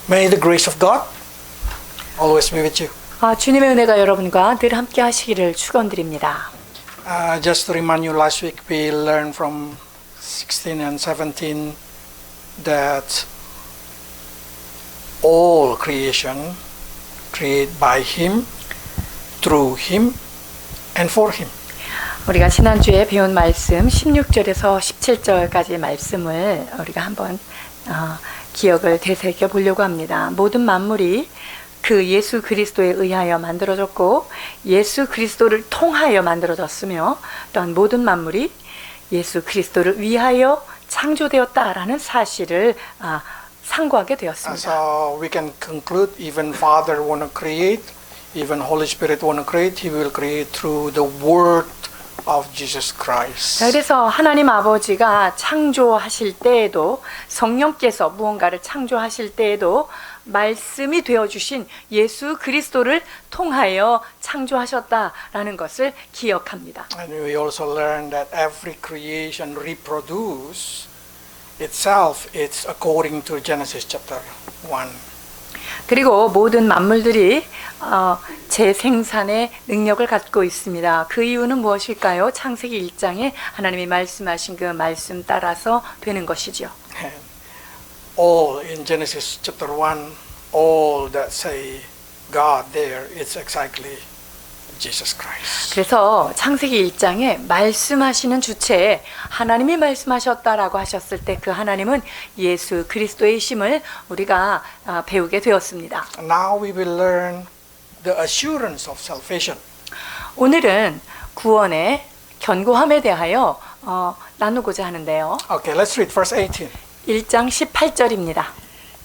May the grace of God always be with you. 주님의 은혜가 여러분과 늘 함께 하시기를 축원드립니다. Just to remind you, last week we learned from 16 and 17 that all creation created by Him, through Him, and for Him. 우리가 지난주에 배운 말씀 16절에서 17절까지 말씀을 우리가 한번 기억을 되새겨 보려고 합니다. 모든 만물이 그 예수 그리스도에 의하여 만들어졌고 예수 그리스도를 통하여 만들어졌으며 또한 모든 만물이 예수 그리스도를 위하여 창조되었다라는 사실을 상고하게 되었습니다. So we can conclude even Father want to create, even Holy Spirit want to create, He will create through the Word of Jesus Christ. 자, 그래서 하나님 아버지가 창조하실 때에도 성령께서 무언가를 창조하실 때에도 말씀이 되어주신 예수 그리스도를 통하여 창조하셨다라는 것을 기억합니다. And we also learn that every creation reproduce itself. It's according to Genesis chapter 1. 그리고 모든 만물들이 재생산의 능력을 갖고 있습니다. 그 이유는 무엇일까요? 창세기 1장에 하나님이 말씀하신 그 말씀 따라서 되는 것이죠. And all in Genesis chapter 1, all that say God there, it's exactly Jesus Christ. 그래서 창세기 1장에 말씀하시는 주체에 하나님이 말씀하셨다라고 하셨을 때 그 하나님은 예수 그리스도이심을 우리가 배우게 되었습니다. Now we will learn the assurance of salvation. 오늘은 구원의 견고함에 대하여 나누고자 하는데요. Okay, let's read verse 18. 1장 18절입니다.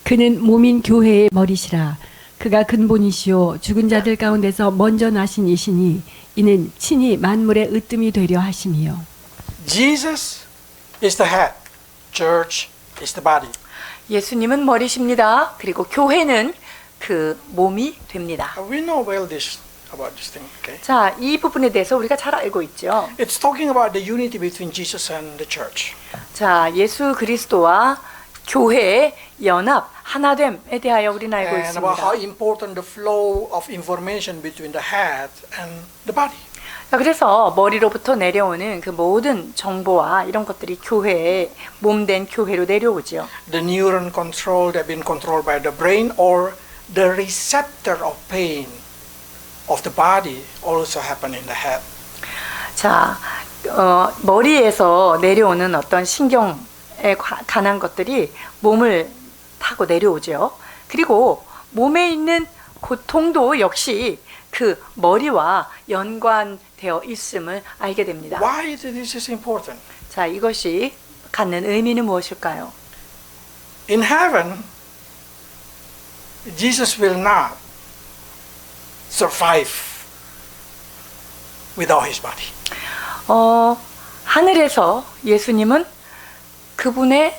그는 몸인 교회의 머리시라. 그가 근본이시오 죽은 자들 가운데서 먼저 나신 이시니 이는 친히 만물의 으뜸이 되려 하심이요. Jesus is the head. Church is the body. 예수님은 머리십니다. 그리고 교회는 그 몸이 됩니다. We know well this about this thing. Okay. 자, 이 부분에 대해서 우리가 잘 알고 있죠. It's talking about the unity between Jesus and the church. 자, 예수 그리스도와 교회의 연합, 하나됨에 대하여 우리는 알고 And about how 있습니다. important the flow of information between the head and the body. 자, 그래서 머리로부터 내려오는 그 모든 정보와 이런 것들이 교회에 몸된 교회로 내려오죠. The neuron control that been controlled by the brain or the receptor of pain of the body also happen in the head. 자, 머리에서 내려오는 어떤 신경에 관한 것들이 몸을 타고 내려오죠. 그리고 몸에 있는 고통도 역시 그 머리와 연관되어 있음을 알게 됩니다. Why this is important? 자, 이것이 갖는 의미는 무엇일까요? In heaven, Jesus will not survive without his body. 하늘에서 예수님은 그분의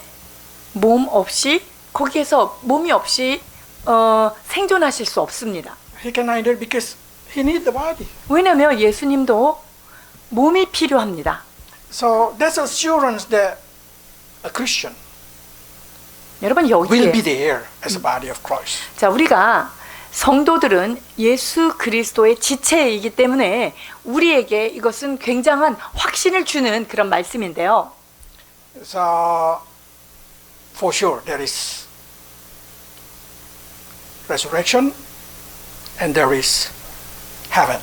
몸 없이 거기에서 몸이 없이 생존하실 수 없습니다. He can neither because he needs the body. 왜냐하면 예수님도 몸이 필요합니다. So that's assurance that a Christian 여러분 will be 여기에 there as a body of Christ. 자, 우리가 성도들은 예수 그리스도의 지체이기 때문에 우리에게 이것은 굉장한 확신을 주는 그런 말씀인데요. So for sure there is resurrection and there is heaven.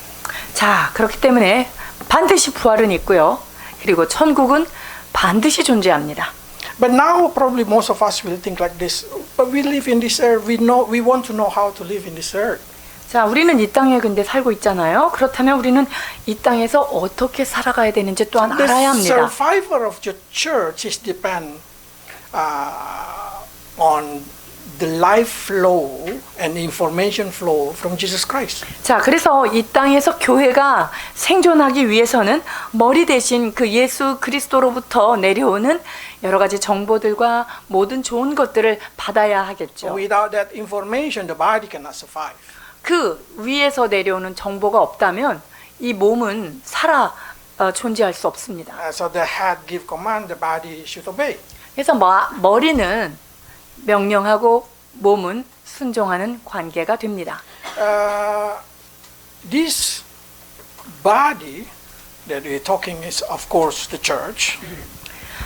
자, 그렇기 때문에 반드시 부활은 있고요. 그리고 천국은 반드시 존재합니다. But now probably most of us will think like this. But we live in this earth. We want to know how to live in this earth. 자, 우리는 이 땅에 근데 살고 있잖아요. 그렇다면 우리는 이 땅에서 어떻게 살아가야 되는지 또한 The 알아야 합니다. survival of the church is depend on the life flow and information flow from Jesus Christ. 자, 그래서 이 땅에서 교회가 생존하기 위해서는 머리 대신 그 예수 그리스도로부터 내려오는 여러 가지 정보들과 모든 좋은 것들을 받아야 하겠죠. Without that information, the body cannot survive. 그 위에서 내려오는 정보가 없다면 이 몸은 존재할 수 없습니다. So the head give command, the body should obey. 그래서 머리는 명령하고 몸은 순종하는 관계가 됩니다. This body that we're talking is, of course, the church.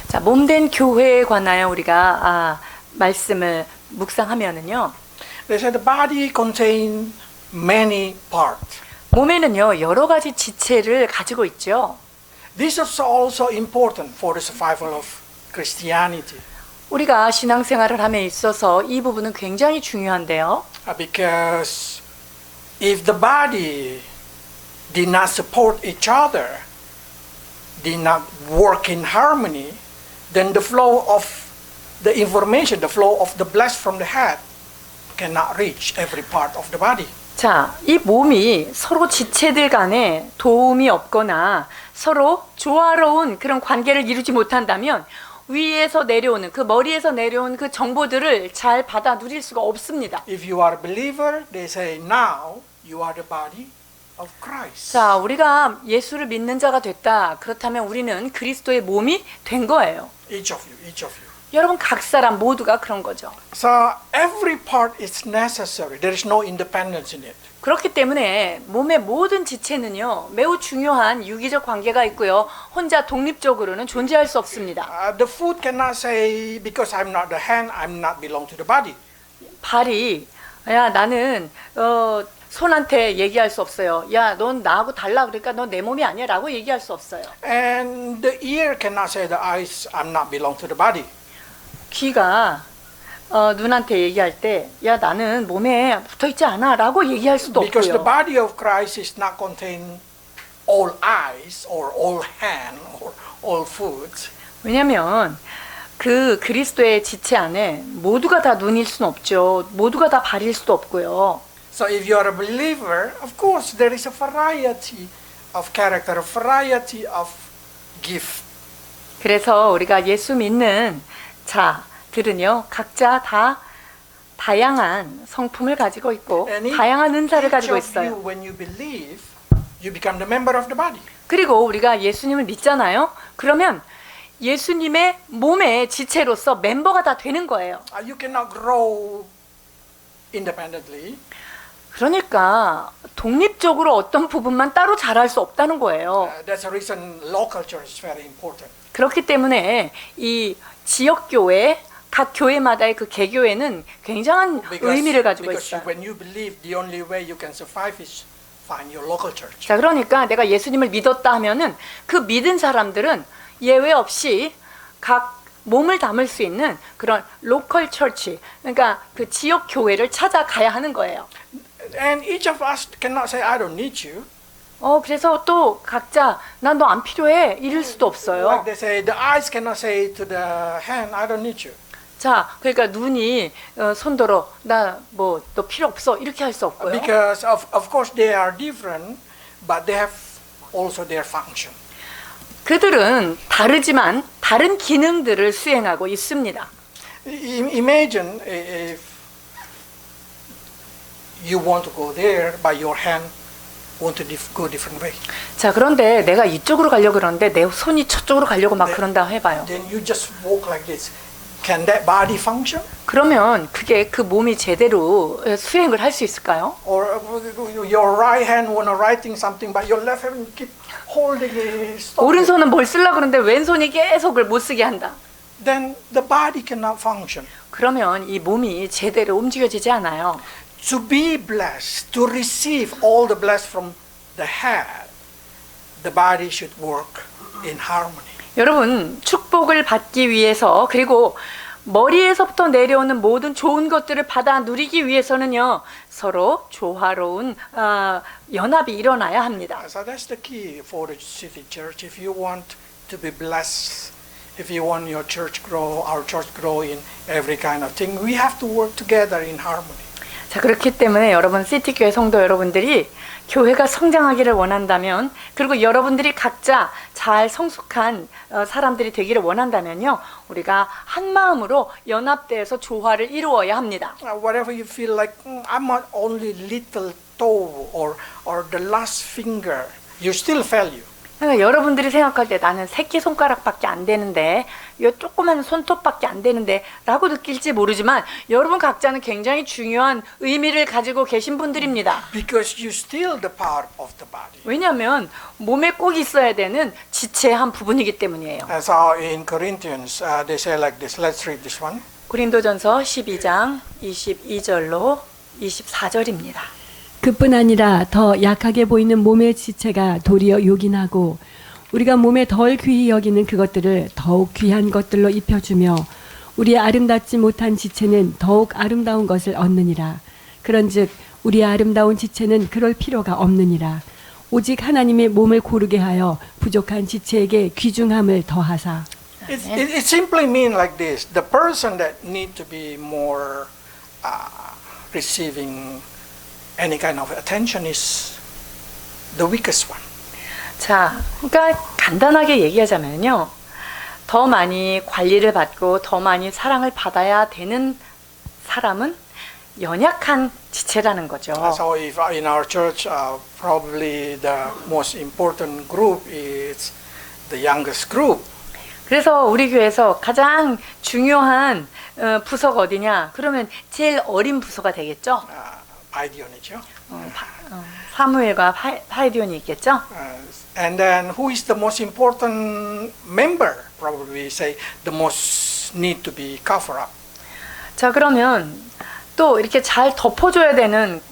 자, 몸된 교회에 관하여 우리가 말씀을 묵상하면은요. They say the body contains many parts. 몸에는요 여러 가지 지체를 가지고 있죠. This is also important for the survival of Christianity. 우리가 신앙생활을 함에 있어서 이 부분은 굉장히 중요한데요. Because if the body did not support each other, did not work in harmony, then the flow of the information, the flow of the blessed from the head cannot reach every part of the body. 자, 이 몸이 서로 지체들 간에 도움이 없거나 서로 조화로운 그런 관계를 이루지 못한다면 위에서 내려오는 그 머리에서 내려온 그 정보들을 잘 받아 누릴 수가 없습니다. If you are a believer, they say now you are the body of Christ. 자, 우리가 예수를 믿는 자가 됐다. 그렇다면 우리는 그리스도의 몸이 된 거예요. Each of you, each of you. 여러분 각 사람 모두가 그런 거죠. So every part is necessary. There is no independence in it. 그렇기 때문에 몸의 모든 지체는요 매우 중요한 유기적 관계가 있고요 혼자 독립적으로는 존재할 수 없습니다. The foot cannot say because I'm not the hand, I'm not belong to the body. 발이 야 나는 손한테 얘기할 수 없어요. 야 넌 나하고 달라 그러니까 넌 내 몸이 아니야라고 얘기할 수 없어요. And the ear cannot say the eyes, I'm not belong to the body. 귀가 눈한테 얘기할 때 야 나는 몸에 붙어있지 않아 라고 얘기할 수도 Because the 없고요. body of Christ is not contain all eyes or all hand or all foot. 왜냐하면 그 그리스도의 지체 안에 모두가 다 눈일 수는 없죠. 모두가 다 발일 수도 없고요. So if you are a believer, of course there is a variety of character, a variety of gift. 그래서 우리가 예수 믿는 자들은요 각자 다 다양한 성품을 가지고 있고 다양한 은사를 가지고 each of you, 있어요. when you believe, you become the member of the body. 그리고 우리가 예수님을 믿잖아요. 그러면 예수님의 몸의 지체로서 멤버가 다 되는 거예요. You cannot grow independently. 그러니까 독립적으로 어떤 부분만 따로 잘할 수 없다는 거예요. That's the reason local church is very important. 그렇기 때문에 이 지역 교회 각 교회마다의 그 개교회는 굉장한 의미를 가지고 because 있어요. when you believe, the only way you can survive is find your local church. 자, 그러니까 내가 예수님을 믿었다 하면은 그 믿은 사람들은 예외 없이 각 몸을 담을 수 있는 그런 로컬 처치, 그러니까 그 지역 교회를 찾아가야 하는 거예요. And each of us cannot say, I don't need you. 그래서 또 각자 난 너 안 필요해 이럴 수도 없어요. Like they say, the eyes cannot say to the hand, I don't need you. 자, 그러니까 눈이 손더러 나 뭐 너 필요 없어 이렇게 할 수 없고요. Because of course they are different, but they have also their function. 그들은 다르지만 다른 기능들을 수행하고 있습니다. Imagine if you want to go there, but your hand want to go different way. 자, 그런데 내가 이쪽으로 가려고 그러는데 내 손이 저쪽으로 가려고 막 그런다 해봐요. Then you just walk like this. Can that body function? 그러면 그게 그 몸이 제대로 수행을 할 수 있을까요? Or your right hand want to writing something, but your left hand keep holding it. Stop it. 오른손은 뭘 쓰려고 그러는데 왼손이 계속 그걸 못 쓰게 한다. Then the body cannot function. 그러면 이 몸이 제대로 움직여지지 않아요. To be blessed, to receive all the blessed from the head, the body should work in harmony. 여러분, 축복을 받기 위해서 그리고 머리에서부터 내려오는 모든 좋은 것들을 받아 누리기 위해서는요 서로 조화로운 연합이 일어나야 합니다. So that's the key for the city church. If you want to be blessed, if you want your church grow, our church grow in every kind of thing, we have to work together in harmony. 자, 그렇기 때문에 여러분 시티교회 성도 여러분들이 교회가 성장하기를 원한다면 그리고 여러분들이 각자 잘 성숙한 사람들이 되기를 원한다면요 우리가 한 마음으로 연합되어서 조화를 이루어야 합니다. Whatever you feel like, I'm not only little toe or the last finger, you still value. 그러니까 여러분들이 생각할 때 나는 새끼손가락밖에 안 되는데 이 조그만 손톱밖에 안 되는데 라고 느낄지 모르지만 여러분 각자는 굉장히 중요한 의미를 가지고 계신 분들입니다. Because you still the part of the body. 왜냐하면 몸에 꼭 있어야 되는 지체의 한 부분이기 때문이에요. And so in Corinthians, they say like this. Let's read this one. 고린도전서 12장 22절로 24절입니다. 그뿐 아니라 더 약하게 보이는 몸의 지체가 도리어 요긴하고 우리가 몸에 덜 귀히 여기는 그것들을 더욱 귀한 것들로 입혀주며 우리의 아름답지 못한 지체는 더욱 아름다운 것을 얻느니라. 그런즉 우리의 아름다운 지체는 그럴 필요가 없느니라. 오직 하나님의 몸을 고르게 하여 부족한 지체에게 귀중함을 더하사. It simply means like this. The person that need to be more receiving any kind of attention is the weakest one. 자, 그러니까 간단하게 얘기하자면요. 더 많이 관리를 받고 더 많이 사랑을 받아야 되는 사람은 연약한 지체라는 거죠. So if in our church, probably the most important group is the youngest group. 그래서 우리 교회에서 가장 중요한 부서가 어디냐? 그러면 제일 어린 부서가 되겠죠. 파이디온이죠. 사무엘과 파이디온이 있겠죠. And then who is the most important member? Probably say the most need to be covered up. 자, 그러면 또 이렇게 잘 덮어줘야 되는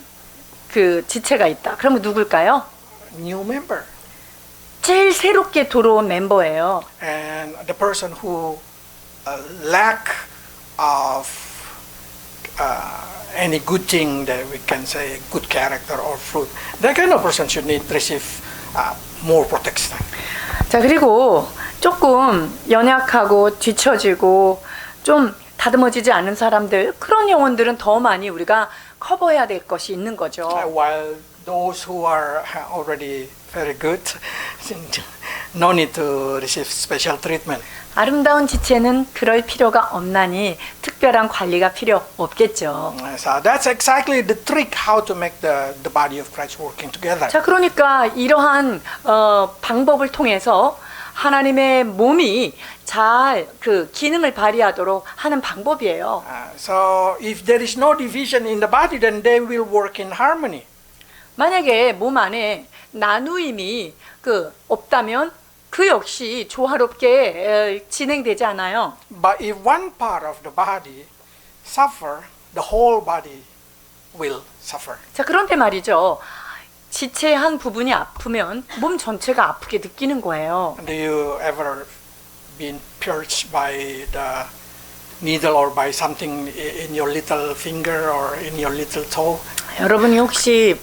그 지체가 있다. 그러면 누굴까요? New member. 제일 새롭게 들어온 멤버예요. And the person who lack of any good thing that we can say good character or fruit, that kind of person should need receive more protection. 자, 그리고 조금 연약하고 뒤처지고 좀 다듬어지지 않은 사람들, 그런 영혼들은 더 많이 우리가 커버해야 될 것이 있는 거죠. While those who are already very good, no need to receive special treatment. 아름다운 지체는 그럴 필요가 없나니 특별한 관리가 필요 없겠죠. So that's exactly the trick how to make the body of Christ working together. 자, 그러니까 이러한 방법을 통해서 하나님의 몸이 잘 그 기능을 발휘하도록 하는 방법이에요. So if there is no division in the body, then they will work in harmony. 만약에 몸 안에 나누임이 없다면 그 역시 조화롭게 진행되지 않아요. But if one part of the body suffer, the whole body will suffer. 자, 그런데 말이죠. 지체의 한 부분이 아프면 몸 전체가 아프게 느끼는 거예요. Do you ever been pierced by the needle or by something in your little finger or in your little toe? 여러분이 혹시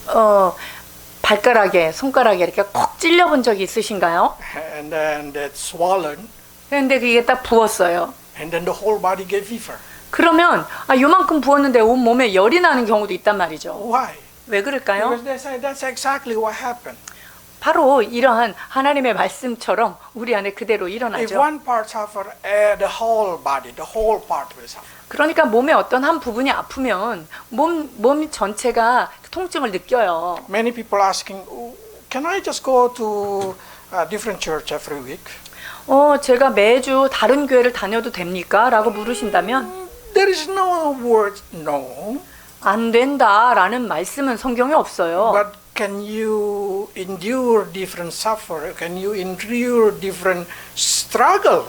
발가락에, 손가락에 이렇게 콕 찔려본 적이 있으신가요? And then that's swollen, 근데 그게 딱 부었어요. and then the whole body get fever. 그러면 요만큼 부었는데 온 몸에 열이 나는 경우도 있단 말이죠. Why? 왜 그럴까요? Because that's exactly what happened. 바로 이러한 하나님의 말씀처럼 우리 안에 그대로 If 일어나죠. one part suffer, the whole body, the whole part will suffer. 그러니까 몸의 어떤 한 부분이 아프면 몸 전체가 통증을 느껴요. Many people asking, can I just go to a different church every week? 제가 매주 다른 교회를 다녀도 됩니까? 라고 물으신다면 There is no word no. 안 된다라는 말씀은 성경에 없어요. But can you endure different suffer? Can you endure different struggle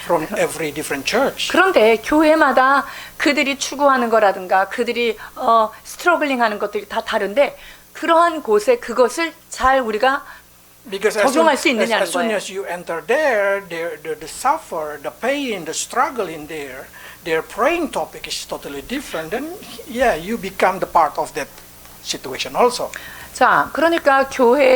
from every different church? 그런데 교회마다 그들이 추구하는 거라든가 그들이 스트러글링 하는 것들이 다 다른데 그러한 곳에 그것을 잘 우리가 Because 적용할 수 있느냐는 as soon 거예요. as you enter there, the suffer, the pain, the struggle in there, their praying topic is totally different. Then, yeah, you become the part of that situation also. 자, 그러니까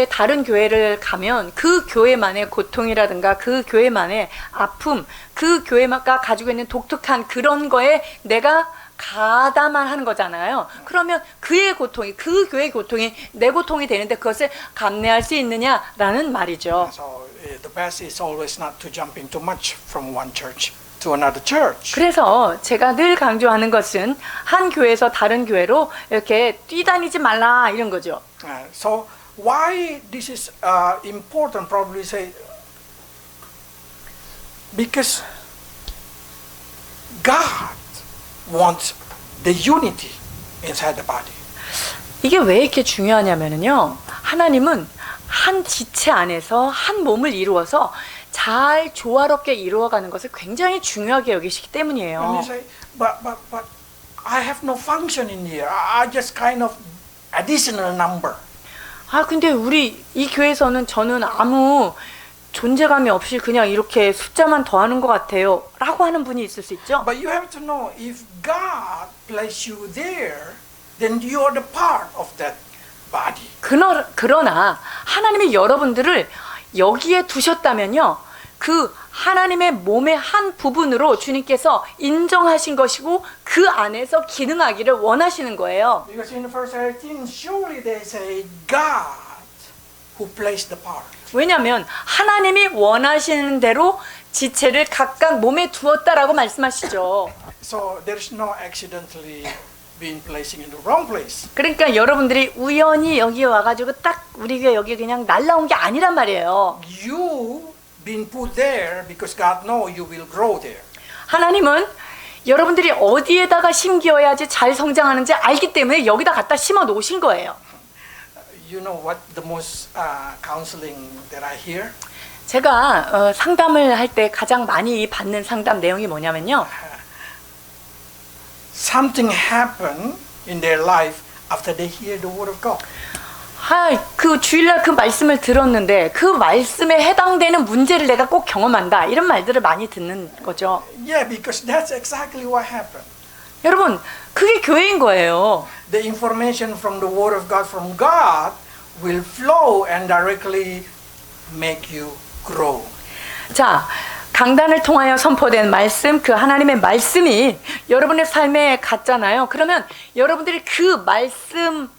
다른 교회를 가면 그 교회만의 고통이라든가 그 교회만의 아픔, 그 교회가 가지고 있는 독특한 그런 거에 내가 가담을 하는 거잖아요. 그러면 그의 고통이, 그 교회의 고통이 내 고통이 되는데 그것을 감내할 수 있느냐라는 말이죠. So the best is always not to jumping too much from one church to another church. 그래서 제가 늘 강조하는 것은 한 교회에서 다른 교회로 이렇게 뛰다니지 말라 이런 거죠. So Why this is important? Probably say because God wants the unity inside the body. 이게 왜 이렇게 중요하냐면요. 하나님은 한 지체 안에서 한 몸을 이루어서 잘 조화롭게 이루어가는 것을 굉장히 중요하게 여기시기 And 때문이에요. you say, but I have no function in here. I just kind of additional number. 아, 근데 우리 이 교회에서는 저는 아무 존재감이 없이 그냥 이렇게 숫자만 더하는 것 같아요. 라고 하는 분이 있을 수 있죠. But you have to know, if God placed you there, then you are the part of that body. 그러나 하나님이 여러분들을 여기에 두셨다면요. 그 하나님의 몸의 한 부분으로 주님께서 인정하신 것이고 그 안에서 기능하기를 원하시는 거예요. Because in verse 18, surely they say, God who placed the part. 왜냐하면 하나님이 원하시는 대로 지체를 각각 몸에 두었다라고 말씀하시죠. So there is no accidentally being placing in the wrong place. 그러니까 여러분들이 우연히 여기 와가지고 딱 우리 교회 여기 그냥 날라온 게 아니란 말이에요. You been put there because God knows you will grow there. 하나님은 여러분들이 어디에다가 심기어야지 잘 성장하는지 알기 때문에 여기다 갖다 심어 놓으신 거예요. You know what the most counseling that I hear? 제가 상담을 할 때 가장 많이 받는 상담 내용이 뭐냐면요. Something happened in their life after they hear the word of God. 그 주일날 그 말씀을 들었는데 그 말씀에 해당되는 문제를 내가 꼭 경험한다. 이런 말들을 많이 듣는 거죠. Yeah, because that's exactly what happened. 여러분, 그게 교회인 거예요. The information from the word of God from God will flow and directly make you grow. 자, 강단을 통하여 선포된 말씀, 그 하나님의 말씀이 여러분의 삶에 갔잖아요. 그러면 여러분들이 그 말씀을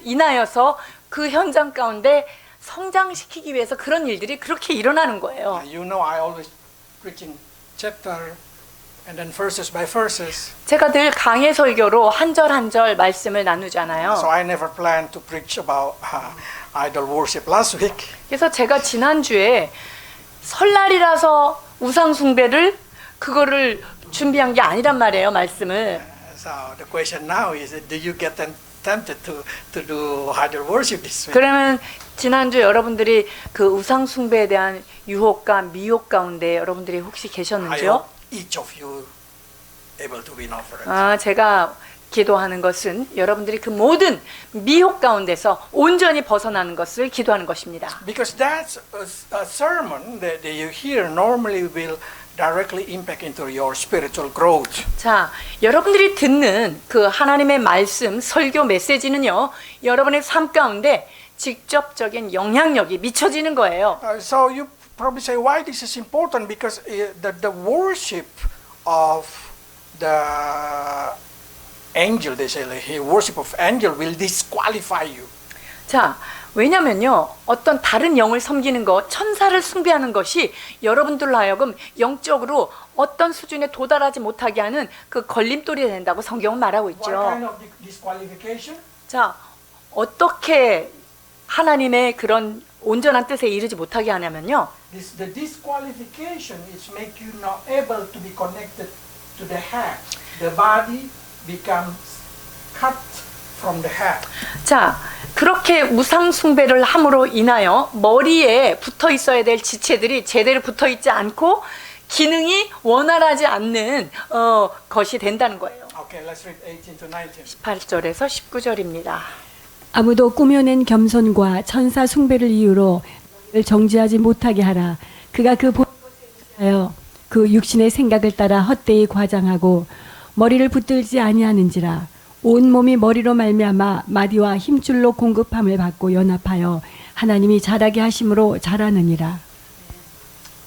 인하여서 그 현장 가운데 성장시키기 위해서 그런 일들이 그렇게 일어나는 거예요. You know, I always preaching chapter and then verses by verses. 제가 늘 강해 설교로 한 절 한 절 말씀을 나누잖아요. So I never planned to preach about idol worship last week. 그래서 제가 지난주에 설날이라서 우상 숭배를 그거를 준비한 게 아니란 말이에요, 말씀을. So the question now is, do you get tempted to do idol worship this week? 그러면 지난주 여러분들이 그 우상 숭배에 대한 유혹과 미혹 가운데 여러분들이 혹시 I 계셨는지요? hope each of you able to win over it. 제가 기도하는 것은 여러분들이 그 모든 미혹 가운데서 온전히 벗어나는 것을 기도하는 것입니다. Because that's a sermon that you hear normally will directly impact into your spiritual growth. 자, 여러분들이 듣는 그 하나님의 말씀, 설교 메시지는요, 여러분의 삶 가운데 직접적인 영향력이 미쳐지는 거예요. So you probably say, why this is important? Because the worship of the angel, they say, like, worship of angel will disqualify you. 자, 왜냐면요, 어떤 다른 영을 섬기는 것, 천사를 숭배하는 것이 여러분들로 하여금 영적으로 어떤 수준에 도달하지 못하게 하는 그 걸림돌이 된다고 성경은 말하고 What 있죠. kind of disqualification? 자, 어떻게 하나님의 그런 온전한 뜻에 이르지 못하게 하냐면요. The disqualification is make you not able to be connected to the head. The body becomes cut from the head. 자, 그렇게 우상 숭배를 함으로 인하여 머리에 붙어 있어야 될 지체들이 제대로 붙어 있지 않고 기능이 원활하지 않는 것이 된다는 거예요. Okay, let's read 18 to 19. 8절에서 19절입니다. 아무도 꾸며낸 겸손과 천사 숭배를 이유로 너희를 정죄하지 못하게 하라. 그가 그 본것에 의하여 그 육신의 생각을 따라 헛되이 과장하고 머리를 붙들지 아니하는지라. 온 몸이 머리로 말미암아 마디와 힘줄로 공급함을 받고 연합하여 하나님이 자라게 하심으로 자라느니라.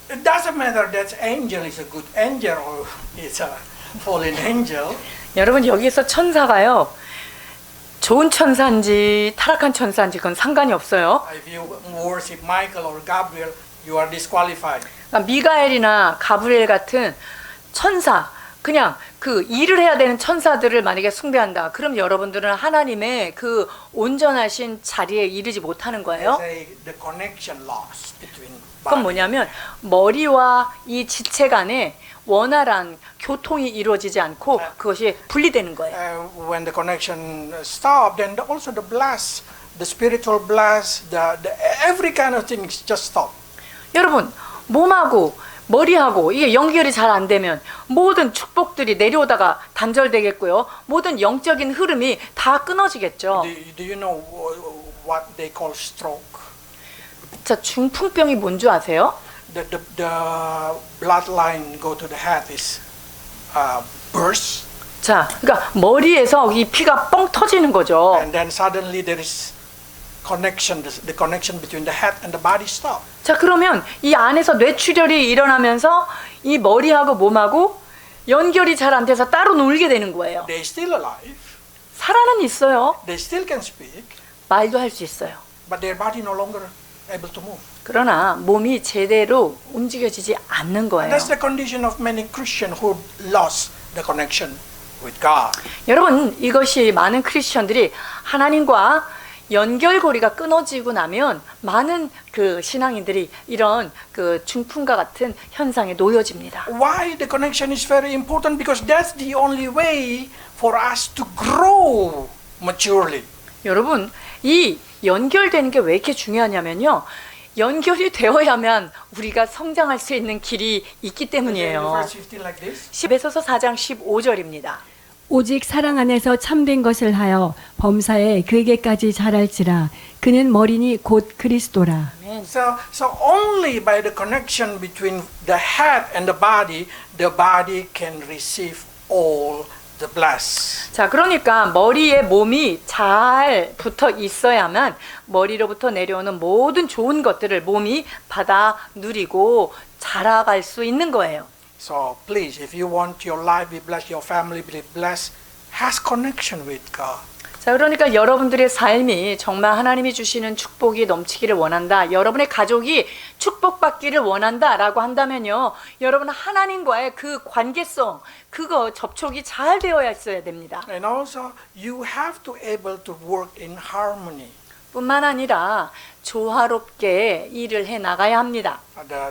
It doesn't matter that angel is a good angel or is a fallen angel. 여러분, 여기서 천사가요, 좋은 천사인지 타락한 천사인지 그건 상관이 없어요. If you worship Michael or Gabriel, you are disqualified. 그러니까 미가엘이나 가브리엘 같은 천사, 그냥 그 일을 해야 되는 천사들을 만약에 숭배한다. 그럼 여러분들은 하나님의 그 온전하신 자리에 이르지 못하는 거예요. The connection lost between 그건 body. 뭐냐면 머리와 이 지체 간에 원활한 교통이 이루어지지 않고 그것이 분리되는 거예요. When the connection stop, then also the bless, the spiritual bless, the every kind of thing just stop. 여러분, 몸하고 머리하고 이게 연결이 잘 안 되면 모든 축복들이 내려오다가 단절되겠고요. 모든 영적인 흐름이 다 끊어지겠죠. Do you know what they call stroke? 자, 중풍병이 뭔 줄 아세요? The bloodline go to the head is burst, 자, 그러니까 머리에서 이 피가 뻥 터지는 거죠. and then suddenly there is connection. The connection between the head and the body stop. 자, 그러면 이 안에서 뇌출혈이 일어나면서 이 머리하고 몸하고 연결이 잘 안 돼서 따로 놀게 되는 거예요. They still alive. 살아는 있어요. They still can speak, 말도 할 수 있어요. but their body no longer able to move. 그러나 몸이 제대로 움직여지지 않는 And 거예요. that's the condition of many Christians who lost the connection with God. 여러분, 이것이 많은 크리스천들이 하나님과 연결고리가 끊어지고 나면 많은 그 신앙인들이 이런 그 중풍과 같은 현상에 놓여집니다. Why the connection is very important? Because that's the only way for us to grow maturely. 여러분, 이 연결되는 게 왜 이렇게 중요하냐면요. 연결이 되어야만 우리가 성장할 수 있는 길이 있기 때문이에요. Verse 15 like this. 에베소서 4장 15절입니다. 오직 사랑 안에서 참된 것을 하여 범사에 그에게까지 자랄지라. 그는 머리니 곧 그리스도라. So only by the connection between the head and the body can receive all the bless. 자, 그러니까 머리에 몸이 잘 붙어 있어야만 머리로부터 내려오는 모든 좋은 것들을 몸이 받아 누리고 자라갈 수 있는 거예요. So please, if you want your life be blessed, your family be blessed, has connection with God. 자, 그러니까 여러분들의 삶이 정말 하나님이 주시는 축복이 넘치기를 원한다. 여러분의 가족이 축복받기를 원한다라고 한다면요. 여러분은 하나님과의 그 관계성, 그거 접촉이 잘 되어야 있어야 됩니다. And also, you have to able to work in harmony. 뿐만 아니라 조화롭게 일을 해 나가야 합니다.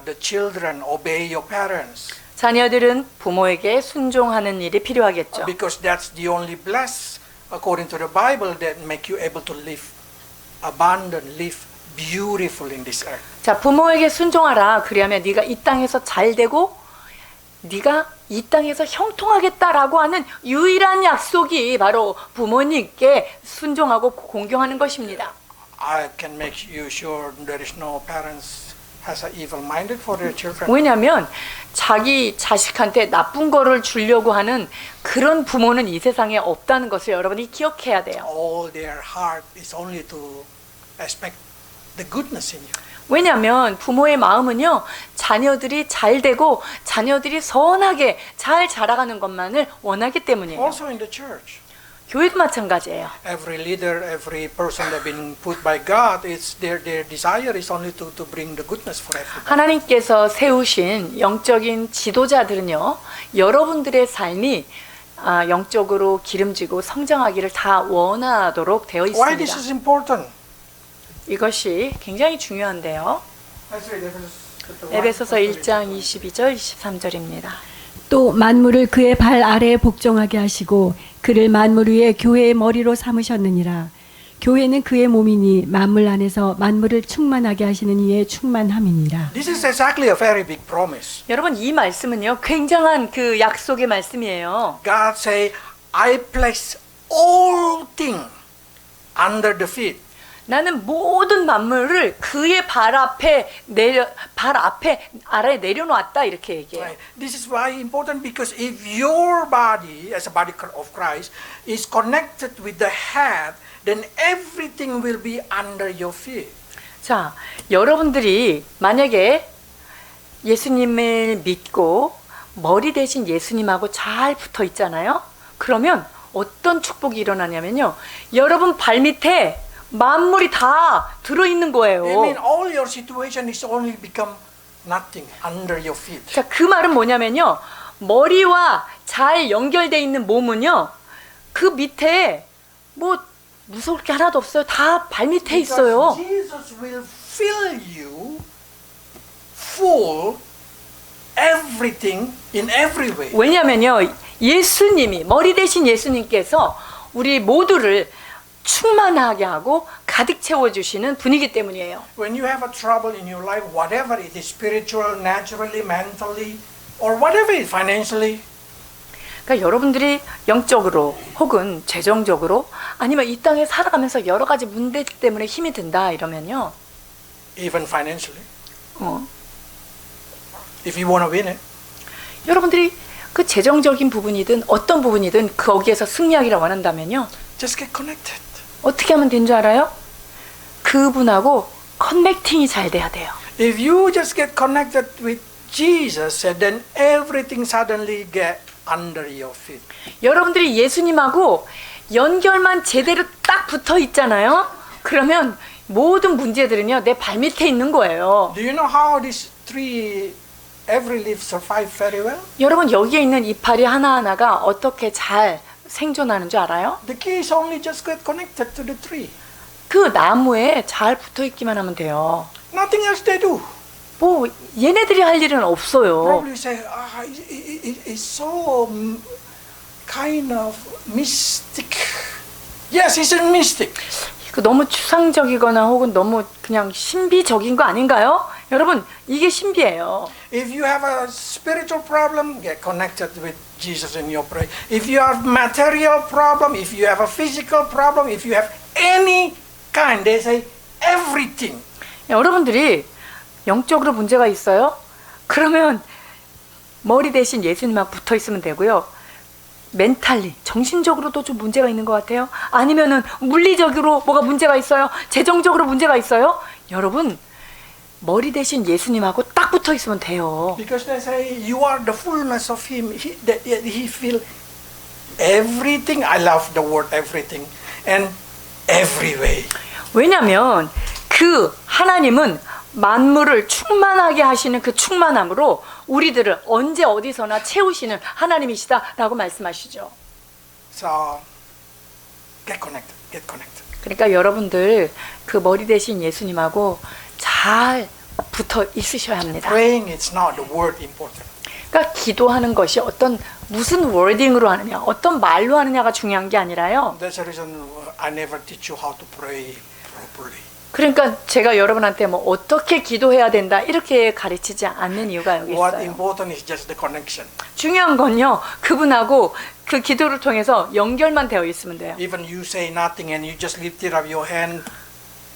The children obey your parents 자녀들은 부모에게 순종하는 일이 필요하겠죠. because that's the only bless, according to the Bible, that make you able to live abundant, live beautiful in this earth. 자, 부모에게 순종하라. 그리하면 네가 이 땅에서 잘 되고 네가 이 땅에서 형통하겠다라고 하는 유일한 약속이 바로 부모님께 순종하고 공경하는 것입니다. I can make you sure there is no parents has a evil minded for their children. 왜냐하면 자기 자식한테 나쁜 거를 주려고 하는 그런 부모는 이 세상에 없다는 것을 여러분이 기억해야 돼요. All their heart is only to expect the goodness in you. 왜냐하면 부모의 마음은요, 자녀들이 잘 되고 자녀들이 선하게 잘 자라가는 것만을 원하기 때문이에요. Also in the church, 교회도 마찬가지예요. every leader, every person that been put by God, it's their desire is only to bring the goodness for everybody. 하나님께서 세우신 영적인 지도자들은요, 여러분들의 삶이 영적으로 기름지고 성장하기를 다 원하도록 되어 Why this 있습니다. is important? 이것이 굉장히 중요한데요. Let's read 에베소서 1장 22절 23절입니다. 또 만물을 그의 발 아래에 복종하게 하시고 그를 만물 위에 교회의 머리로 삼으셨느니라. 교회는 그의 몸이니 만물 안에서 만물을 충만하게 하시는 이의 충만함이니라. This is exactly a very big promise. 여러분, 이 말씀은요, 굉장한 그 약속의 말씀이에요. God say, I place all things under the feet. 나는 모든 만물을 그의 발 앞에 아래에 내려놓았다, 이렇게 얘기해요. Right. This is why important because if your body as a body of Christ is connected with the head, then everything will be under your feet. 자, 여러분들이 만약에 예수님을 믿고 머리 대신 예수님하고 잘 붙어 있잖아요. 그러면 어떤 축복이 일어나냐면요, 여러분 발 밑에 만물이 다 들어있는 거예요. I mean, all your situation is only become nothing under your feet. 자, 그 말은 뭐냐면요, 머리와 잘 연결돼 있는 몸은요, 그 밑에 뭐 무서울 게 하나도 없어요. 다 발밑에 있어요. Because Jesus will fill you full everything in every way. 왜냐면요, 예수님이, 머리 대신 예수님께서 우리 모두를 충만하게 하고 가득 채워주시는 분이기 때문이에요. When you have a trouble in your life, whatever it is, spiritual, naturally, mentally, or whatever it is, financially, 그러니까 여러분들이 영적으로 혹은 재정적으로 아니면 이 땅에 살아가면서 여러 가지 문제 때문에 힘이 든다 이러면요, even financially, 어, if you want to win it, 여러분들이 그 재정적인 부분이든 어떤 부분이든 거기에서 승리하기를 원한다면요, just get connected. 어떻게 하면 된 줄 알아요? 그분하고 커넥팅이 잘 돼야 돼요. If you just get connected with Jesus, then everything suddenly get under your feet. 여러분들이 예수님하고 연결만 제대로 딱 붙어 있잖아요. 그러면 모든 문제들은요, 내 발밑에 있는 거예요. Do you know how these three every leaf survive very well? 여러분, 여기에 있는 이파리 하나하나가 어떻게 잘 생존하는 줄 알아요? The key is only just get connected to the tree. 그 나무에 잘 붙어 있기만 하면 돼요. Nothing else they do. 뭐 얘네들이 할 일은 없어요. Probably say, it's so kind of mystic. Yes, it's a mystic. 그 너무 추상적이거나 혹은 너무 그냥 신비적인 거 아닌가요? 여러분, 이게 신비예요. If you have a spiritual problem, get connected with Jesus in your prayer. If you have material problem, if you have a physical problem, if you have any kind, they say everything. 여러분들이 영적으로 문제가 있어요? 그러면 머리 대신 예수님만 붙어 있으면 되고요. 멘탈리, 정신적으로도 좀 문제가 있는 것 같아요. 아니면은 물리적으로 뭐가 문제가 있어요? 재정적으로 문제가 있어요? 여러분, 머리 대신 예수님하고 딱 붙어 있으면 돼요. Because they say you are the fullness of Him. He feel everything. I love the word everything and every way. 왜냐하면 그 하나님은 만물을 충만하게 하시는 그 충만함으로 우리들을 언제 어디서나 채우시는 하나님이시다라고 말씀하시죠. So get connected. Get connected. 그러니까 여러분들 그 머리 대신 예수님하고 잘 붙어 있으셔야 합니다. Praying is not the word important. 그러니까 기도하는 것이 어떤 무슨 워딩으로 하느냐, 어떤 말로 하느냐가 중요한 게 아니라요. That's the reason I never teach you how to pray properly. 그러니까 제가 여러분한테 뭐 어떻게 기도해야 된다 이렇게 가르치지 않는 이유가 여기 What 있어요. important is just the connection. 중요한 건요, 그분하고 그 기도를 통해서 연결만 되어 있으면 돼요. Even you say nothing and you just lift it up your hand,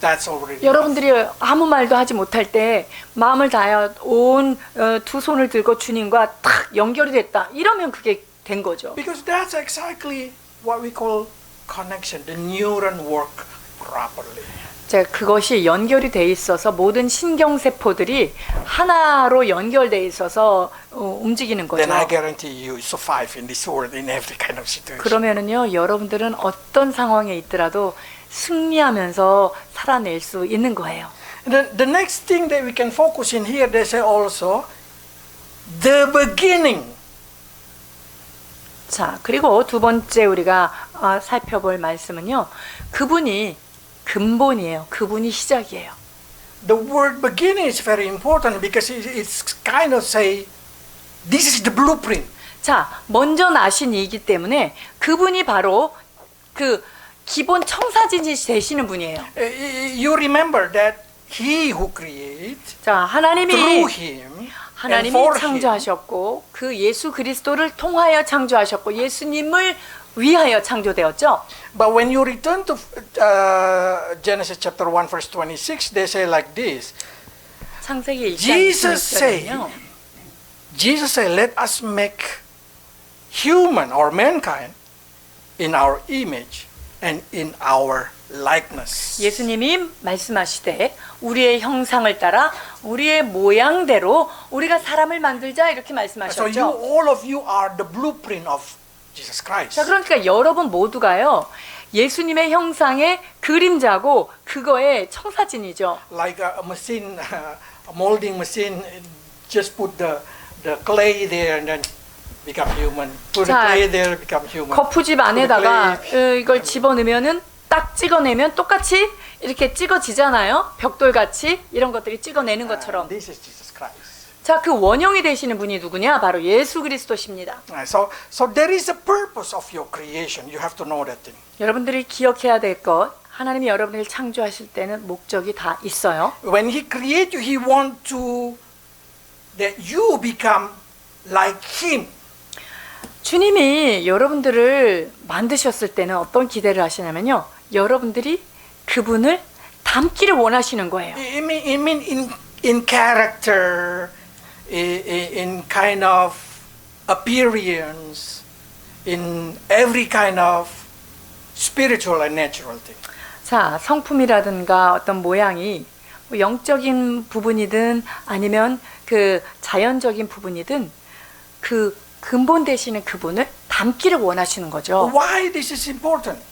that's already. 여러분들이 아무 말도 하지 못할 때 마음을 다하여 온 두 손을 들고 주님과 탁 연결이 됐다. 이러면 그게 된 거죠. Because that's exactly what we call connection. The neuron work properly. 그것이 연결이 돼 있어서 모든 신경세포들이 하나로 연결돼 있어서 움직이는 거죠. Then I guarantee you survive in this world in every kind of situation. 그러면은요, 여러분들은 어떤 상황에 있더라도 승리하면서 살아낼 수 있는 거예요. The next thing that we can focus in here, they say also the beginning. 자, 그리고 두 번째 우리가 살펴볼 말씀은요, 그분이 근본이에요. 그분이 시작이에요. The word beginning is very important because it's kind of say this is the blueprint. 자, 먼저 나신 이기 때문에 그분이 바로 그 기본 청사진이 되시는 분이에요. You remember that He who creates 자, 하나님이 through Him and 하나님이 for Him. 창조하셨고 그 예수 그리스도를 통하여 창조하셨고 예수님을 위하여 창조되었죠. But when you return to Genesis chapter 1 verse 26, they say like this. 창세기 1장 Jesus said, let us make human or mankind in our image and in our likeness. 예수님이 말씀하시되 우리의 형상을 따라 우리의 모양대로 우리가 사람을 만들자 이렇게 So 말씀하셨죠. all of you are the blueprint of Jesus Christ. 자, 그러니까 여러분 모두가요, 예수님의 형상의 그림자고 그거의 청사진이죠. Like a machine, a molding machine, just put the clay there and then become human. Put 자, the clay there, become human. 거푸집 안에다가 이걸 집어넣으면은 딱 찍어내면 똑같이 이렇게 찍어지잖아요. 벽돌같이 이런 것들이 찍어내는 것처럼. This is Jesus Christ. 자, 그 원형이 되시는 분이 누구냐? 바로 예수 그리스도십니다. So there is a purpose of your creation. You have to know that thing. 여러분들이 기억해야 될 것, 하나님이 여러분을 창조하실 때는 목적이 다 있어요. When He created you, He wants to that you become like Him. 주님이 여러분들을 만드셨을 때는 어떤 기대를 하시냐면요. 여러분들이 그분을 닮기를 원하시는 거예요. I mean in character, in kind of appearance, in every kind of spiritual and natural thing. 자, 성품이라든가 어떤 모양이 뭐 영적인 부분이든 아니면 그 자연적인 부분이든 그 근본 되시는 그분을 닮기를 원하시는 거죠. Why this is important?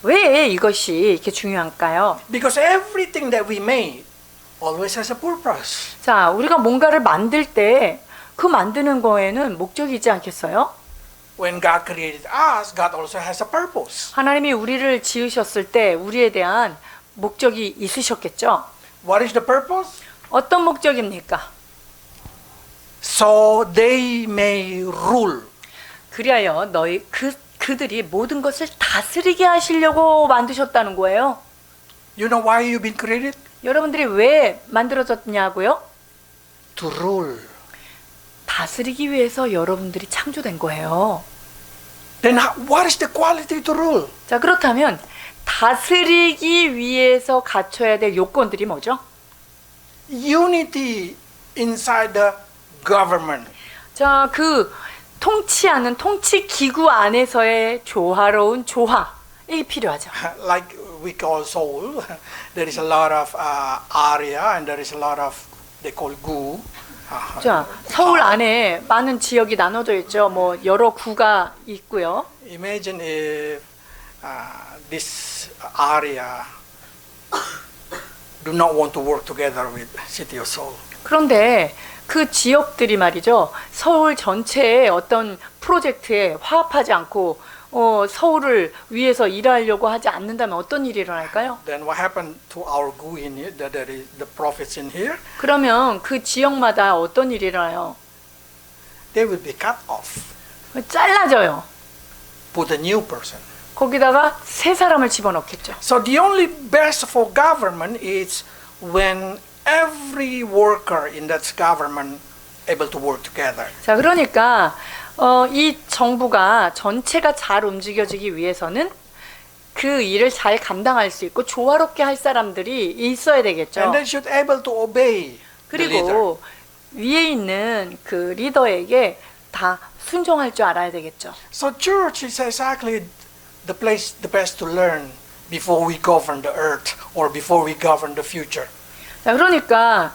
왜 이것이 이렇게 중요할까요? Because everything that we made always has a purpose. 자, 우리가 뭔가를 만들 때 그 만드는 거에는 목적이 있지 않겠어요? When God created us, God also has a purpose. 하나님이 우리를 지으셨을 때 우리에 대한 목적이 있으셨겠죠? What is the purpose? 어떤 목적입니까? So they may rule. 그리하여 그들이 모든 것을 다스리게 하시려고 만드셨다는 거예요. You know why you've been created? 여러분들이 왜 만들어졌냐고요? To rule. 다스리기 위해서 여러분들이 창조된 거예요. Then what is the quality to rule? 자, 그렇다면 다스리기 위해서 갖춰야 될 요건들이 뭐죠? Unity inside the government. 자, 그 통치하는 통치 기구 안에서의 조화로운 조화, 이게 필요하죠. Like we call Seoul, there is a lot of area and there is a lot of they call gu. 자, 서울 안에 많은 지역이 나눠져 있죠. 뭐 여러 구가 있고요. Imagine if this area do not want to work together with City of Seoul. 그런데 그 지역들이 말이죠. 서울 전체의 어떤 프로젝트에 화합하지 않고 서울을 위해서 일하려고 하지 않는다면 어떤 일이 일어날까요? Then what happened to our gu in here? There is the prophets in here. 그러면 그 지역마다 어떤 일이 일어나요? They will be cut off. 잘라져요. Put a new person. 거기다가 새 사람을 집어넣겠죠. So the only best for government is when every worker in that government able to work together. 자, 그러니까 이 정부가 전체가 잘 움직여지기 위해서는 그 일을 잘 감당할 수 있고 조화롭게 할 사람들이 있어야 되겠죠. And they should able to obey the leader. 그리고 위에 있는 그 리더에게 다 순종할 줄 알아야 되겠죠. So church is exactly the place, the best to learn before we govern the earth or before we govern the future. 자, 그러니까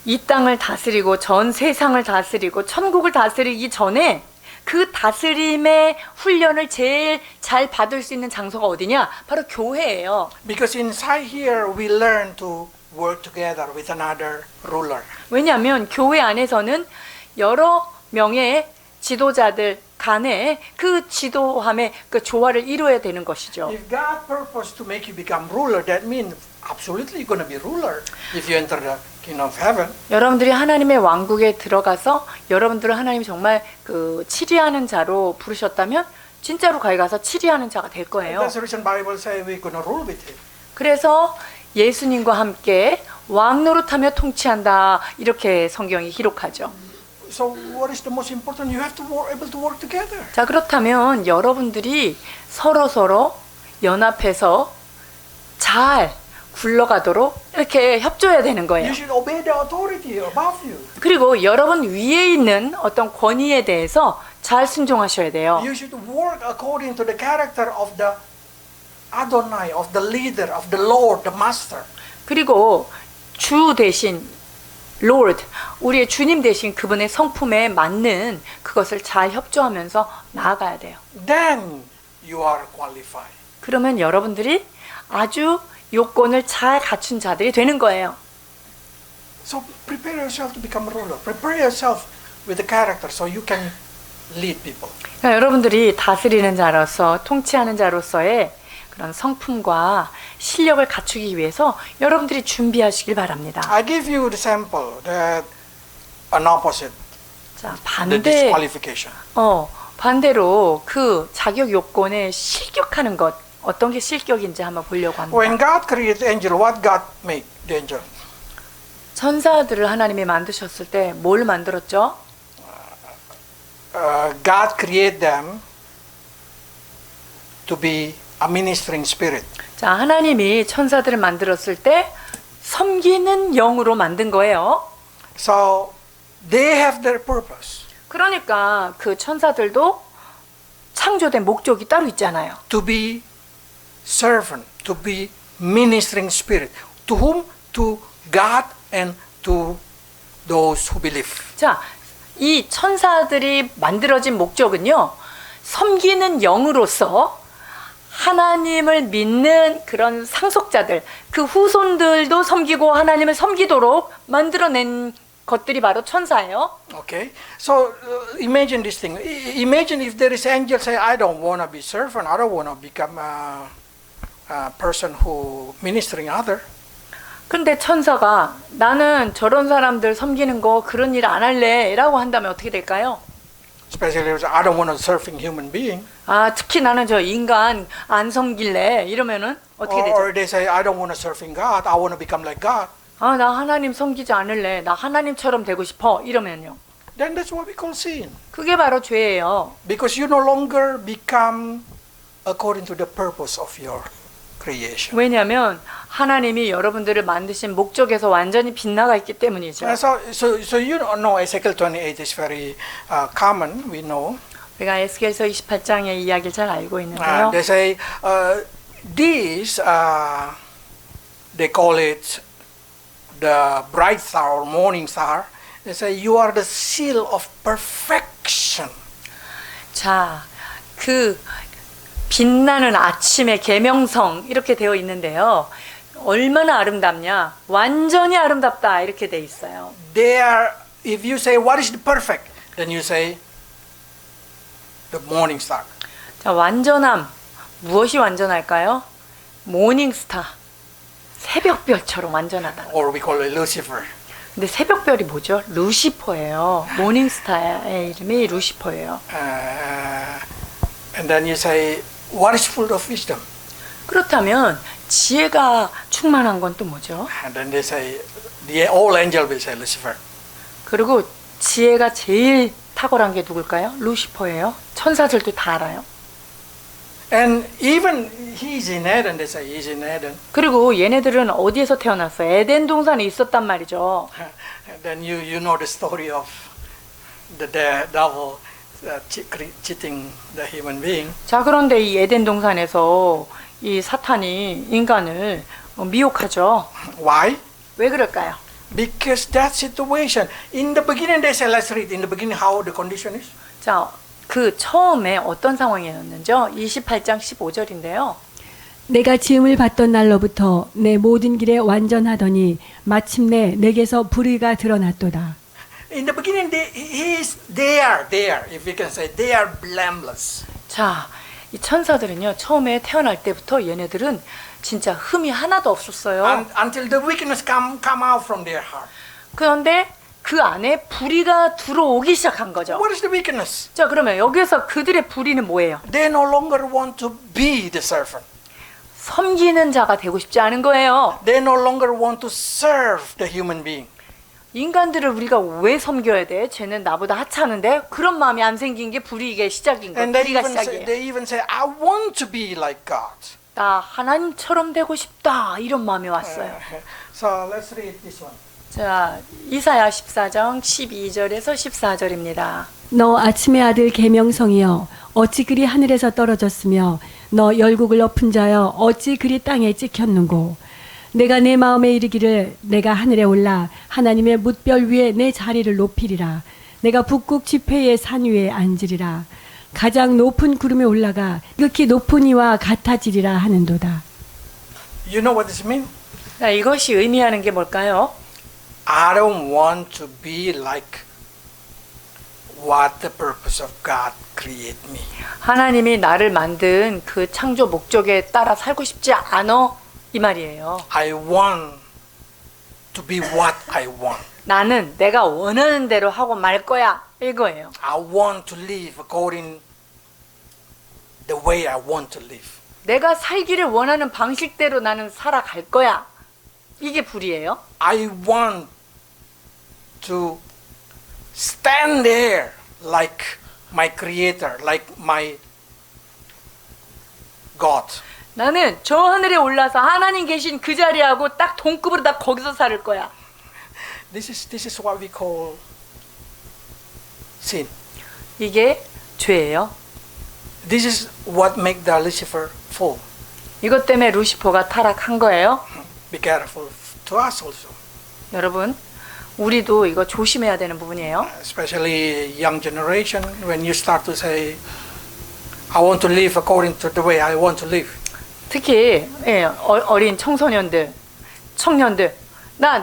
이 땅을 다스리고 전 세상을 다스리고 천국을 다스리기 전에 그 다스림의 훈련을 제일 잘 받을 수 있는 장소가 어디냐? 바로 교회예요. Because inside here we learn to work together with another ruler. 왜냐하면 교회 안에서는 여러 명의 지도자들 간에 그 지도함의 그 조화를 이루어야 되는 것이죠. If God purpose to make you become ruler, that means absolutely you're going to be ruler if you enter the kingdom of heaven. 여러분들이 하나님의 왕국에 들어가서 여러분들을 하나님이 정말 그 치리하는 자로 부르셨다면 진짜로 거기 가서 치리하는 자가 될 거예요. That's the reason Bible say we're going to rule with him. 그래서 예수님과 함께 왕 노릇하며 통치한다 이렇게 성경이 기록하죠. So what is the most important? You have to work, able to work together. 자, 그렇다면 여러분들이 서로 연합해서 잘 굴러가도록 이렇게 협조해야 되는 거예요. You should obey the authority above you. 그리고 여러분 위에 있는 어떤 권위에 대해서 잘 순종하셔야 돼요. You should work according to the character of the Adonai, of the leader, of the Lord, the Master. 그리고 주 대신 Lord, 우리의 주님 대신 그분의 성품에 맞는 그것을 잘 협조하면서 나아가야 돼요. Then you are qualified. 그러면 여러분들이 아주 요건을 잘 갖춘 자들이 되는 거예요. So prepare yourself to become a ruler. Prepare yourself with the character so you can lead people. 그러니까 여러분들이 다스리는 자로서 통치하는 자로서의 그런 성품과 실력을 갖추기 위해서 여러분들이 준비하시길 바랍니다. I give you the sample that an opposite, 자, the disqualification. 반대로 그 자격 요건에 실격하는 것 어떤 게 실격인지 한번 보려고 합니다. When God created angel, what God made the angel? 천사들을 하나님이 만드셨을 때 뭘 만들었죠? God created them to be a ministering spirit. 자, 하나님이 천사들을 만들었을 때 섬기는 영으로 만든 거예요. So they have their purpose 그러니까 그 천사들도 창조된 목적이 따로 있잖아요. to be servant, to be ministering spirit. To whom? To God and to those who believe. 자, 이 천사들이 만들어진 목적은요, 섬기는 영으로서 하나님을 믿는 그런 상속자들, 그 후손들도 섬기고 하나님을 섬기도록 만들어낸 것들이 바로 천사예요. Okay, so imagine this thing. Imagine if there is angel say, I don't want to be servant. I don't want to become a person who ministering other. 근데 천사가 나는 저런 사람들 섬기는 거 그런 일 안 할래 라고 한다면 어떻게 될까요? Especially if I don't want to serving human being. 아, 특히 나는 저 인간 안 섬길래 이러면은 어떻게 되죠? Or they say, I don't want to serving God. I want to become like God. 아, 나 하나님 섬기지 않을래. 나 하나님처럼 되고 싶어. 이러면요. Then that's what we call sin. 그게 바로 죄예요. Because you no longer become according to the purpose of your creation. 왜냐하면 하나님이 여러분들을 만드신 목적에서 완전히 빗나가 있기 때문이죠. So you know Ezekiel 28 is very common. We know. 우리가 에스겔서 28장의 이야기를 잘 알고 있는데요. They say these they call it the bright star or morning star. They say you are the seal of perfection. 자, 그 빛나는 아침의 계명성 이렇게 되어 있는데요. 얼마나 아름답냐? 완전히 아름답다 이렇게 돼 있어요. They are. If you say what is the perfect, then you say the morning star. 자, 완전함. 무엇이 완전할까요? 모닝스타. 새벽별처럼 완전하다. Or we call it Lucifer. 근데 새벽별이 뭐죠? 루시퍼예요. 모닝스타의 이름이 루시퍼예요. And then you say what is full of wisdom. 그렇다면 지혜가 충만한 건 또 뭐죠? And then they say the all angel will say Lucifer. 그리고 지혜가 제일 탁월한 게 누굴까요? 루시퍼예요. 천사들도 다 알아요. And even he's in Eden. They say he's in Eden. 그리고 얘네들은 어디에서 태어났어요? 에덴 동산에 있었단 말이죠. And then you know the story of the devil cheating the human being. 자, 그런데 이 에덴 동산에서 이 사탄이 인간을 미혹하죠. Why? 왜 그럴까요? Because that situation. In the beginning, they say, let's read in the beginning how the condition is. 자, 그 처음에 어떤 상황이었는지요? 28장 15절인데요. 내가 지음을 받던 날로부터 내 모든 길에 완전하더니 마침내 내게서 불의가 드러났도다. In the beginning, they are, if you can say, they are blameless. 자, 이 천사들은요, 처음에 태어날 때부터 얘네들은 진짜 흠이 하나도 없었어요. Until the wickedness come out from their heart. 그런데 그 안에 불의가 들어오기 시작한 거죠. What is the wickedness? 자, 그러면 여기서 그들의 불의는 뭐예요? They no longer want to be the servant. 섬기는 자가 되고 싶지 않은 거예요. They no longer want to serve the human being. 인간들을 우리가 왜 섬겨야 돼? 쟤는 나보다 하찮은데? 그런 마음이 안 생긴 게 불의의 시작인 거예요. And 불의가 시작이에요. they even say, I want to be like God. 나 하나님처럼 되고 싶다. 이런 마음이 왔어요. So let's read this one. 자, 이사야 14장 12절에서 14절입니다. 너 아침의 아들 계명성이여 어찌 그리 하늘에서 떨어졌으며 너 열국을 엎은 자여 어찌 그리 땅에 찍혔는고 내가 내 마음에 이르기를 내가 하늘에 올라 하나님의 뭇별 위에 내 자리를 높이리라 내가 북극 지폐의 산 위에 앉으리라 가장 높은 구름에 올라가 극히 높은 이와 같아지리라 하는도다. You know what this means? 자, 이것이 의미하는 게 뭘까요? I don't want to be like what the purpose of God created me. 하나님이 나를 만든 그 창조 목적에 따라 살고 싶지 않어 이 말이에요. I want to be what I want. 나는 내가 원하는 대로 하고 말 거야 이거예요. I want to live according the way I want to live. 내가 살기를 원하는 방식대로 나는 살아갈 거야. 이게 불이에요. I want to stand there like my creator, like my God. 나는 저 하늘에 올라서 하나님 계신 그 자리하고 딱 동급으로 다 거기서 살 거야. This is what we call sin. 이게 죄예요. This is what make the Lucifer fall. 이것 때문에 루시퍼가 타락한 거예요. Be careful to us also. 여러분, 우리도 이거 조심해야 되는 부분이에요. Especially young generation, when you start to say, I want to live according to the way I want to live. 특히 어린 청소년들, 청년들,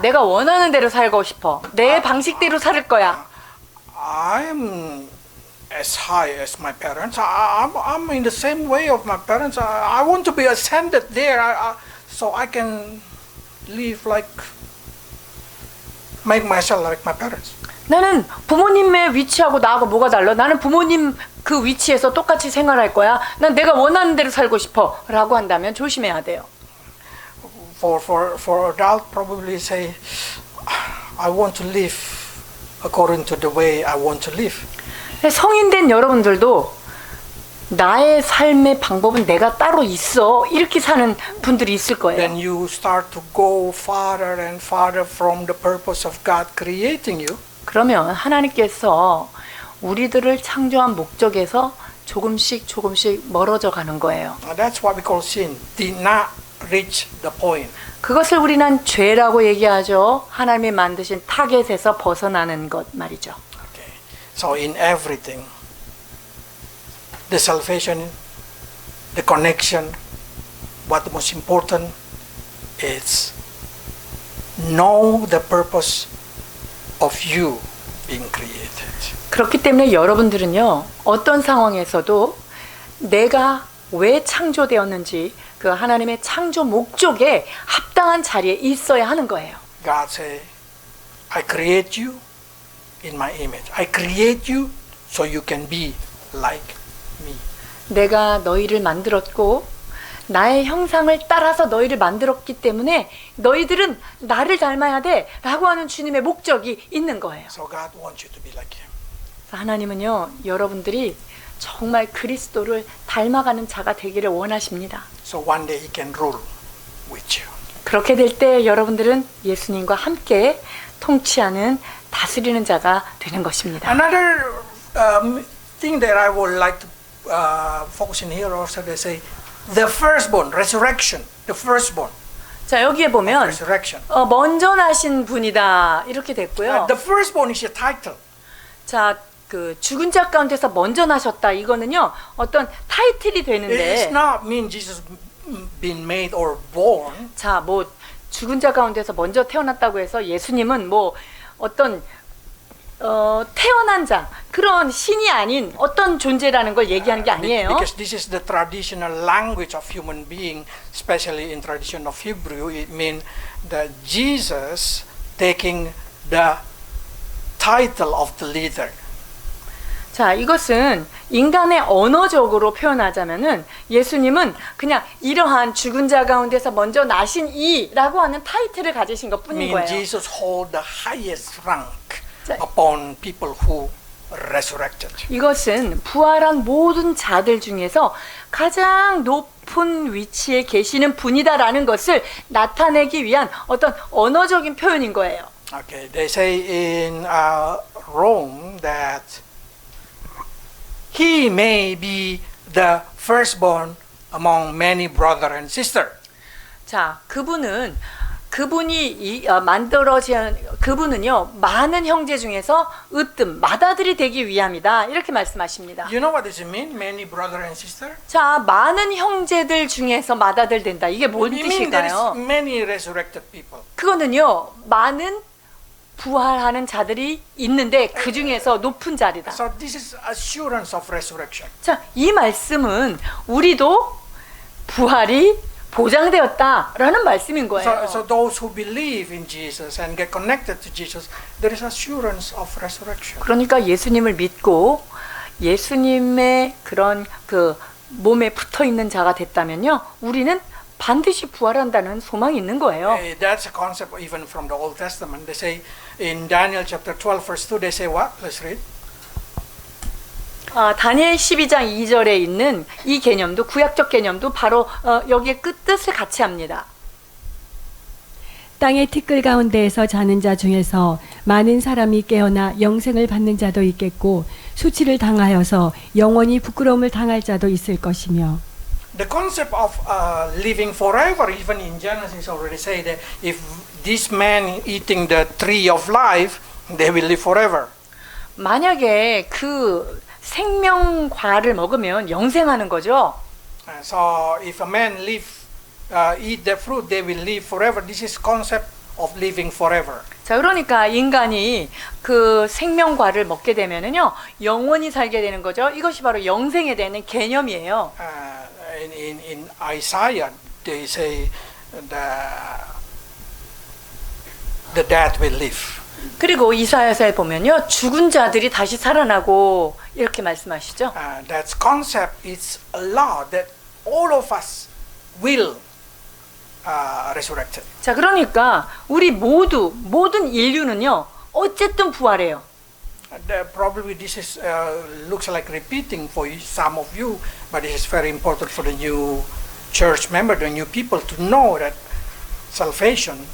내가 원하는 대로 살고 싶어. 내 방식대로 살 거야. I'm as high as my parents. I'm in the same way of my parents. I want to be ascended there, so I can live like, make myself like my parents. 나는 부모님의 위치하고 나하고 뭐가 달라? 나는 부모님 그 위치에서 똑같이 생활할 거야. 난 내가 원하는 대로 살고 싶어. 라고 한다면 조심해야 돼요. For adult, probably say, I want to live according to the way I want to live. 성인된 여러분들도 나의 삶의 방법은 내가 따로 있어. 이렇게 사는 분들이 있을 거예요. Then you start to go farther and farther from the purpose of God creating you. 그러면 하나님께서 우리들을 창조한 목적에서 조금씩 멀어져 가는 거예요. That's what we call sin. Did not reach the point. 그것을 우리는 죄라고 얘기하죠. 하나님이 만드신 타겟에서 벗어나는 것 말이죠. Okay. So in everything, the salvation, the connection, what the most important is know the purpose of you being created. 그렇기 때문에 여러분들은요, 어떤 상황에서도 내가 왜 창조되었는지 그 하나님의 창조 목적에 합당한 자리에 있어야 하는 거예요. God say, I create you in my image. I create you so you can be like me. 내가 너희를 만들었고 나의 형상을 따라서 너희를 만들었기 때문에 너희들은 나를 닮아야 돼 라고 하는 주님의 목적이 있는 거예요. So God wants you to be like him. 하나님은요, 여러분들이 정말 그리스도를 닮아가는 자가 되기를 원하십니다. So one day he can rule with you. 그렇게 될 때 여러분들은 예수님과 함께 통치하는 다스리는 자가 되는 것입니다. Another thing that I would like to focus in here also, they say the firstborn, resurrection, the firstborn. 자, 여기에 보면 Resurrection. 먼저 나신 분이다 이렇게 됐고요. The firstborn is a title. 자, 그 죽은 자 가운데서 먼저 나셨다 이거는요, 어떤 타이틀이 It 되는데, does not mean Jesus been made or born. 자, 뭐 죽은 자 가운데서 먼저 태어났다고 해서 예수님은 뭐 어떤 태어난 자, 그런 신이 아닌 어떤 존재라는 걸 얘기하는 게 아니에요. Because this is the traditional language of human being, especially in tradition of Hebrew. It means that Jesus taking the title of the leader. 자, 이것은 인간의 언어적으로 표현하자면은 예수님은 그냥 이러한 죽은 자 가운데서 먼저 나신 이라고 하는 타이틀을 가지신 것 뿐인 Mean 거예요. Jesus hold the highest rank 자, upon people who resurrected. 이것은 부활한 모든 자들 중에서 가장 높은 위치에 계시는 분이다라는 것을 나타내기 위한 어떤 언어적인 표현인 거예요. Okay, they say in Rome that he may be the firstborn among many brother and sister. 자, 그분이 만들어진 그분은요, 많은 형제 중에서 으뜸 맏아들이 되기 위함이다 이렇게 말씀하십니다. You know what does it mean? Many brother and sister? 자, 많은 형제들 중에서 맏아들 된다. 이게 뭔 It means there is 뜻일까요? many resurrected people. 그거는요, 많은 부활하는 자들이 있는데 그 중에서 높은 자리다. So this is assurance of resurrection. 자, 이 말씀은 우리도 부활이 보장되었다라는 말씀인 거예요. So those who believe in Jesus and get connected to Jesus, there is assurance of resurrection. 그러니까 예수님을 믿고 예수님의 그런 그 몸에 붙어 있는 자가 됐다면요, 우리는 반드시 부활한다는 소망이 있는 거예요. That's a concept even from the Old Testament. They say in Daniel chapter 12 verse 2, they say what? Let's read. 다니엘 12장 2절에 있는 이 개념도, 구약적 개념도 바로 여기에 끝뜻을 같이 합니다. 땅의 티끌 가운데에서 자는 자 중에서 많은 사람이 깨어나 영생을 받는 자도 있겠고 수치를 당하여서 영원히 부끄러움을 당할 자도 있을 것이며. The concept of living forever, even in Genesis already say that if this man eating the tree of life, they will live forever. 만약에 그 생명과를 먹으면 영생하는 거죠. So if a man eat the fruit, they will live forever. This is concept of living forever. 자, 그러니까 인간이 그 생명과를 먹게 되면은요, 영원히 살게 되는 거죠. 이것이 바로 영생에 대한 개념이에요. In Isaiah, they say the dead will live. 그리고 이사야서에 보면요, 죽은 자들이 다시 살아나고 이렇게 말씀하시죠. That concept is a law that all of us will resurrected. 자, 그러니까 우리 모든 인류는요, 어쨌든 부활해요. Probably this is looks like repeating for some of you, but this is very important for the new church member, the new people to know that salvation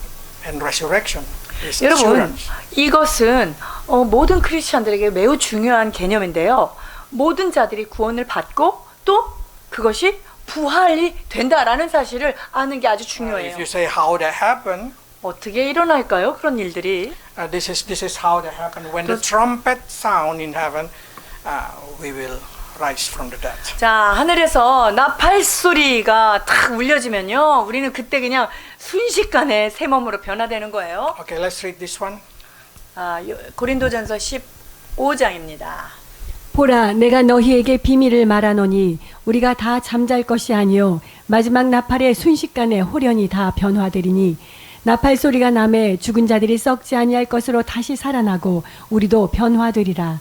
and resurrection is 여러분, assurance. 이것은 모든 크리스천들에게 매우 중요한 개념인데요. 모든 자들이 구원을 받고 또 그것이 부활이 된다라는 사실을 아는 게 아주 중요해요. If you say how that happened, 어떻게 일어날까요? 그런 일들이. this is how that happened. When the trumpet sound in heaven, we will rise from the dead. 자, 하늘에서 나팔 소리가 탁 울려지면요, 우리는 그때 그냥 순식간에 새 몸으로 변화되는 거예요. Okay, let's read this one. 고린도전서 15장입니다. 보라, 내가 너희에게 비밀을 말하노니 우리가 다 잠잘 것이 아니요 마지막 나팔의 순식간에 홀연히 다 변화되리니 나팔 소리가 나매 죽은 자들이 썩지 아니할 것으로 다시 살아나고 우리도 변화되리라.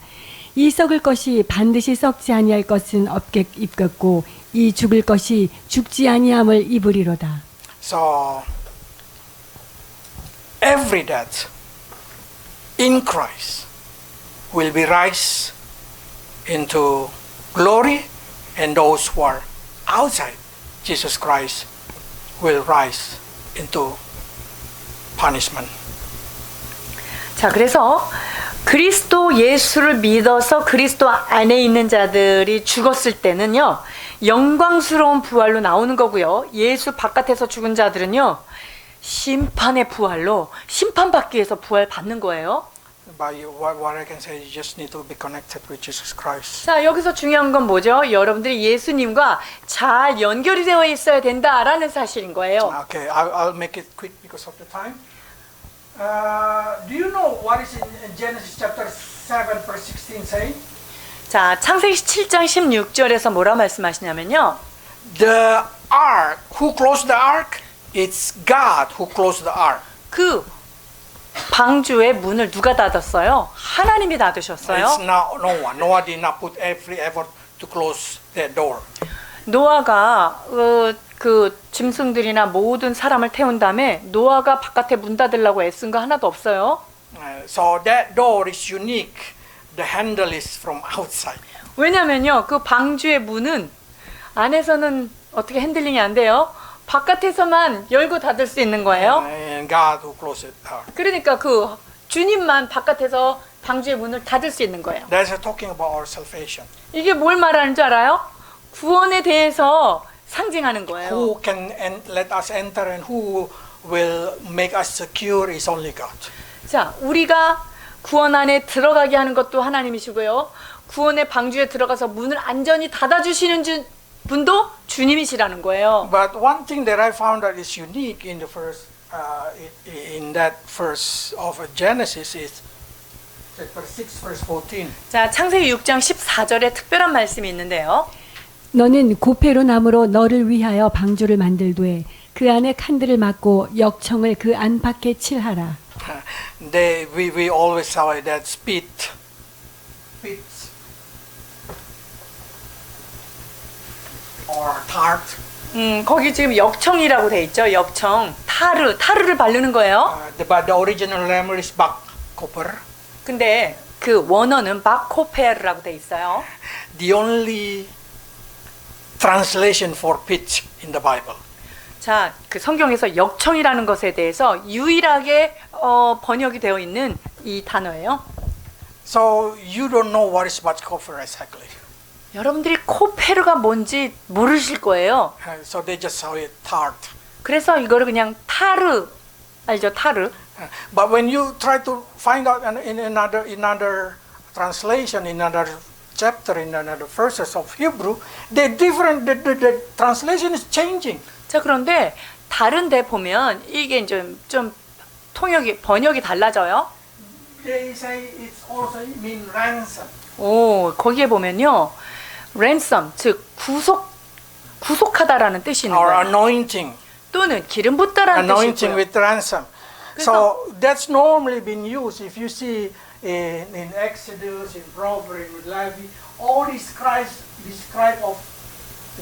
이 썩을 것이 반드시 썩지 아니할 것은 없게 입겠고 이 죽을 것이 죽지 아니함을 입으리로다. So every death in Christ will be raised into glory, and those who are outside Jesus Christ will rise into punishment. 자, 그래서 그리스도 예수를 믿어서 그리스도 안에 있는 자들이 죽었을 때는요, 영광스러운 부활로 나오는 거고요. 예수 바깥에서 죽은 자들은요, 심판의 부활로 심판받기 위해서 부활 받는 거예요. But what I can say, you just need to be connected with Jesus Christ. 자, 여기서 중요한 건 뭐죠? 여러분들이 예수님과 잘 연결이 되어 있어야 된다라는 사실인 거예요. Okay, I'll make it quick because of the time. Do you know what is in Genesis chapter 7 verse 16 say? 자, 창세기 7장 16절에서 뭐라 말씀하시냐면요. The ark, who closed the ark? It's God who closed the ark. 그 방주의 문을 누가 닫았어요? 하나님이 It's 닫으셨어요. not Noah. Noah did not put every effort to close that door. 노아가 그 짐승들이나 모든 사람을 태운 다음에 노아가 바깥에 문 닫으려고 애쓴 거 하나도 없어요. So that door is unique. The handle is from outside. 왜냐면요, 그 방주의 문은 안에서는 어떻게 핸들링이 안 돼요. 바깥에서만 열고 닫을 수 있는 거예요. And God who closed it. 그러니까 그 주님만 바깥에서 방주의 문을 닫을 수 있는 거예요. That's talking about our salvation. 이게 뭘 말하는 줄 알아요? 구원에 대해서 상징하는 거예요. Who can let us enter and who will make us secure is only God. 자, 우리가 구원 안에 들어가게 하는 것도 하나님이시고요. 구원의 방주에 들어가서 문을 안전히 닫아주시는 분도 주님이시라는 거예요. But one thing that I found that is unique in the first in that verse of Genesis is chapter 6 verse 14. 자, 창세기 6장 14절에 특별한 말씀이 있는데요. 너는 고페로 나무로 너를 위하여 방주를 만들되 그 안에 칸들을 막고 역청을 그 안팎에 칠하라. We always say that spit or tart. 거기 지금 역청이라고 돼 있죠. 역청. 타르를 바르는 거예요. But the original grammar is bak copper. 근데 그 원어는 바코페르라고 돼 있어요. The only translation for pitch in the Bible. 자, 그 성경에서 역청이라는 것에 대해서 유일하게 번역이 되어 있는 이 단어예요. So you don't know what is bak copper exactly. 여러분들이 코페르가 뭔지 모르실 거예요. So they just say it tart. 그래서 이거를 그냥 타르 알죠? 타르. But when you try to find out in another translation, in another chapter, in another verses of Hebrew, they're different. The translation is changing. 자, 그런데 다른 데 보면 이게 좀 번역이 달라져요. They say it's also mean ransom. 오, 거기에 보면요. ransom, 즉 구속하다라는 뜻이 있는 Or 거예요. anointing. 또는 기름 붓다라는 뜻이 Anointing 있고요. with ransom. So that's normally been used. If you see in Exodus, in Proverbs, in Levi, all these describe of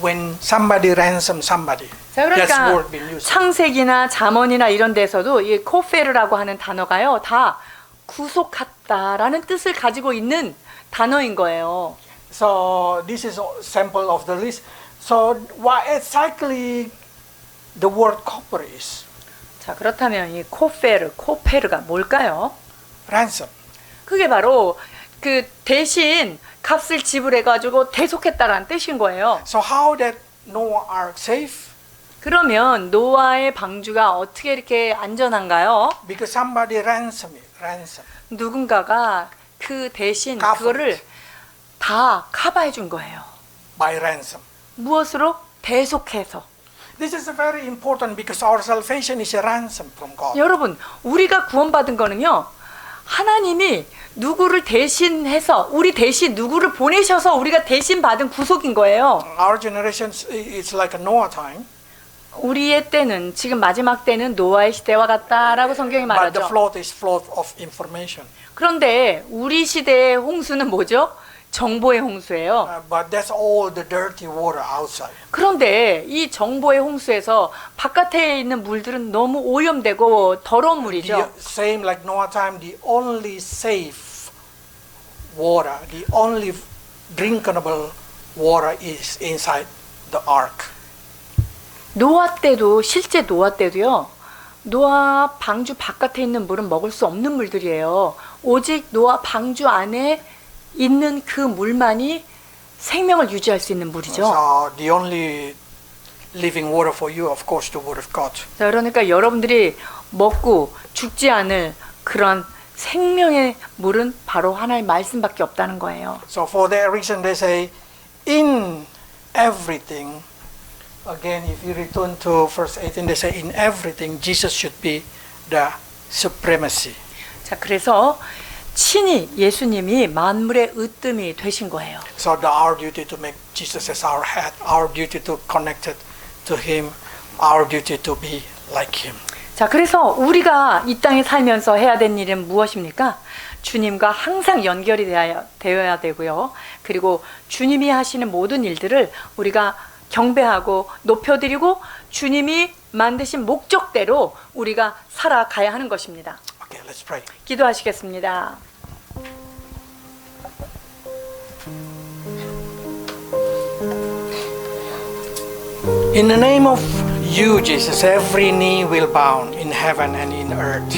when somebody ransom somebody. 자, That's 그러니까 word being used. 창세기나 잠언이나 이런 데서도 이 코페르라고 하는 단어가요. 다 구속하다라는 뜻을 가지고 있는 단어인 거예요. So this is a sample of the list. So what exactly the word copper is? 자, 그렇다면 이 코페르가 뭘까요? Ransom. 그게 바로 그 대신 값을 지불해 가지고 대속했다라는 뜻인 거예요. So how that Noah ark safe? 그러면 노아의 방주가 어떻게 이렇게 안전한가요? Because somebody ransom it. Ransom. 누군가가 그 대신 Covered. 그거를 다 커버해 준 거예요. By ransom. 무엇으로? 대속해서. This is very important because our salvation is a ransom from God. 여러분, 우리가 구원받은 거는요. 하나님이 누구를 대신해서 우리 대신 누구를 보내셔서 우리가 대신 받은 구속인 거예요. Our generation is like a Noah time. 우리의 때는 지금 마지막 때는 노아의 시대와 같다라고 성경이 But the 말하죠. flood is flood of information. 그런데 우리 시대의 홍수는 뭐죠? 정보의 홍수예요. But that's all the dirty water outside. 그런데 이 정보의 홍수에서 바깥에 있는 물들은 너무 오염되고 더러운 물이죠. The same like Noah time, the only safe water, the only drinkable water is inside the ark. 노아 때도 실제 노아 때도요. 노아 방주 바깥에 있는 물은 먹을 수 없는 물들이에요. 오직 노아 방주 안에 있는 그 물만이 생명을 유지할 수 있는 물이죠. So the only living water for you, of course, the word of God. 자, 그러니까 여러분들이 먹고 죽지 않을 그런 생명의 물은 바로 하나의 말씀밖에 없다는 거예요. So for that reason, they say, in everything. Again, if you return to verse 18, they say, in everything, Jesus should be the supremacy. 자, 그래서 친히 예수님이 만물의 으뜸이 되신 거예요. So our duty to make Jesus as our head, our duty to connect it to Him, our duty to be like Him. 자, 그래서 우리가 이 땅에 살면서 해야 되는 일은 무엇입니까? 주님과 항상 연결이 되어야 되고요. 그리고 주님이 하시는 모든 일들을 우리가 경배하고 높여드리고 주님이 만드신 목적대로 우리가 살아가야 하는 것입니다. Okay, let's pray. 기도하시겠습니다. In the name of you, Jesus, every knee will bow in heaven and in earth.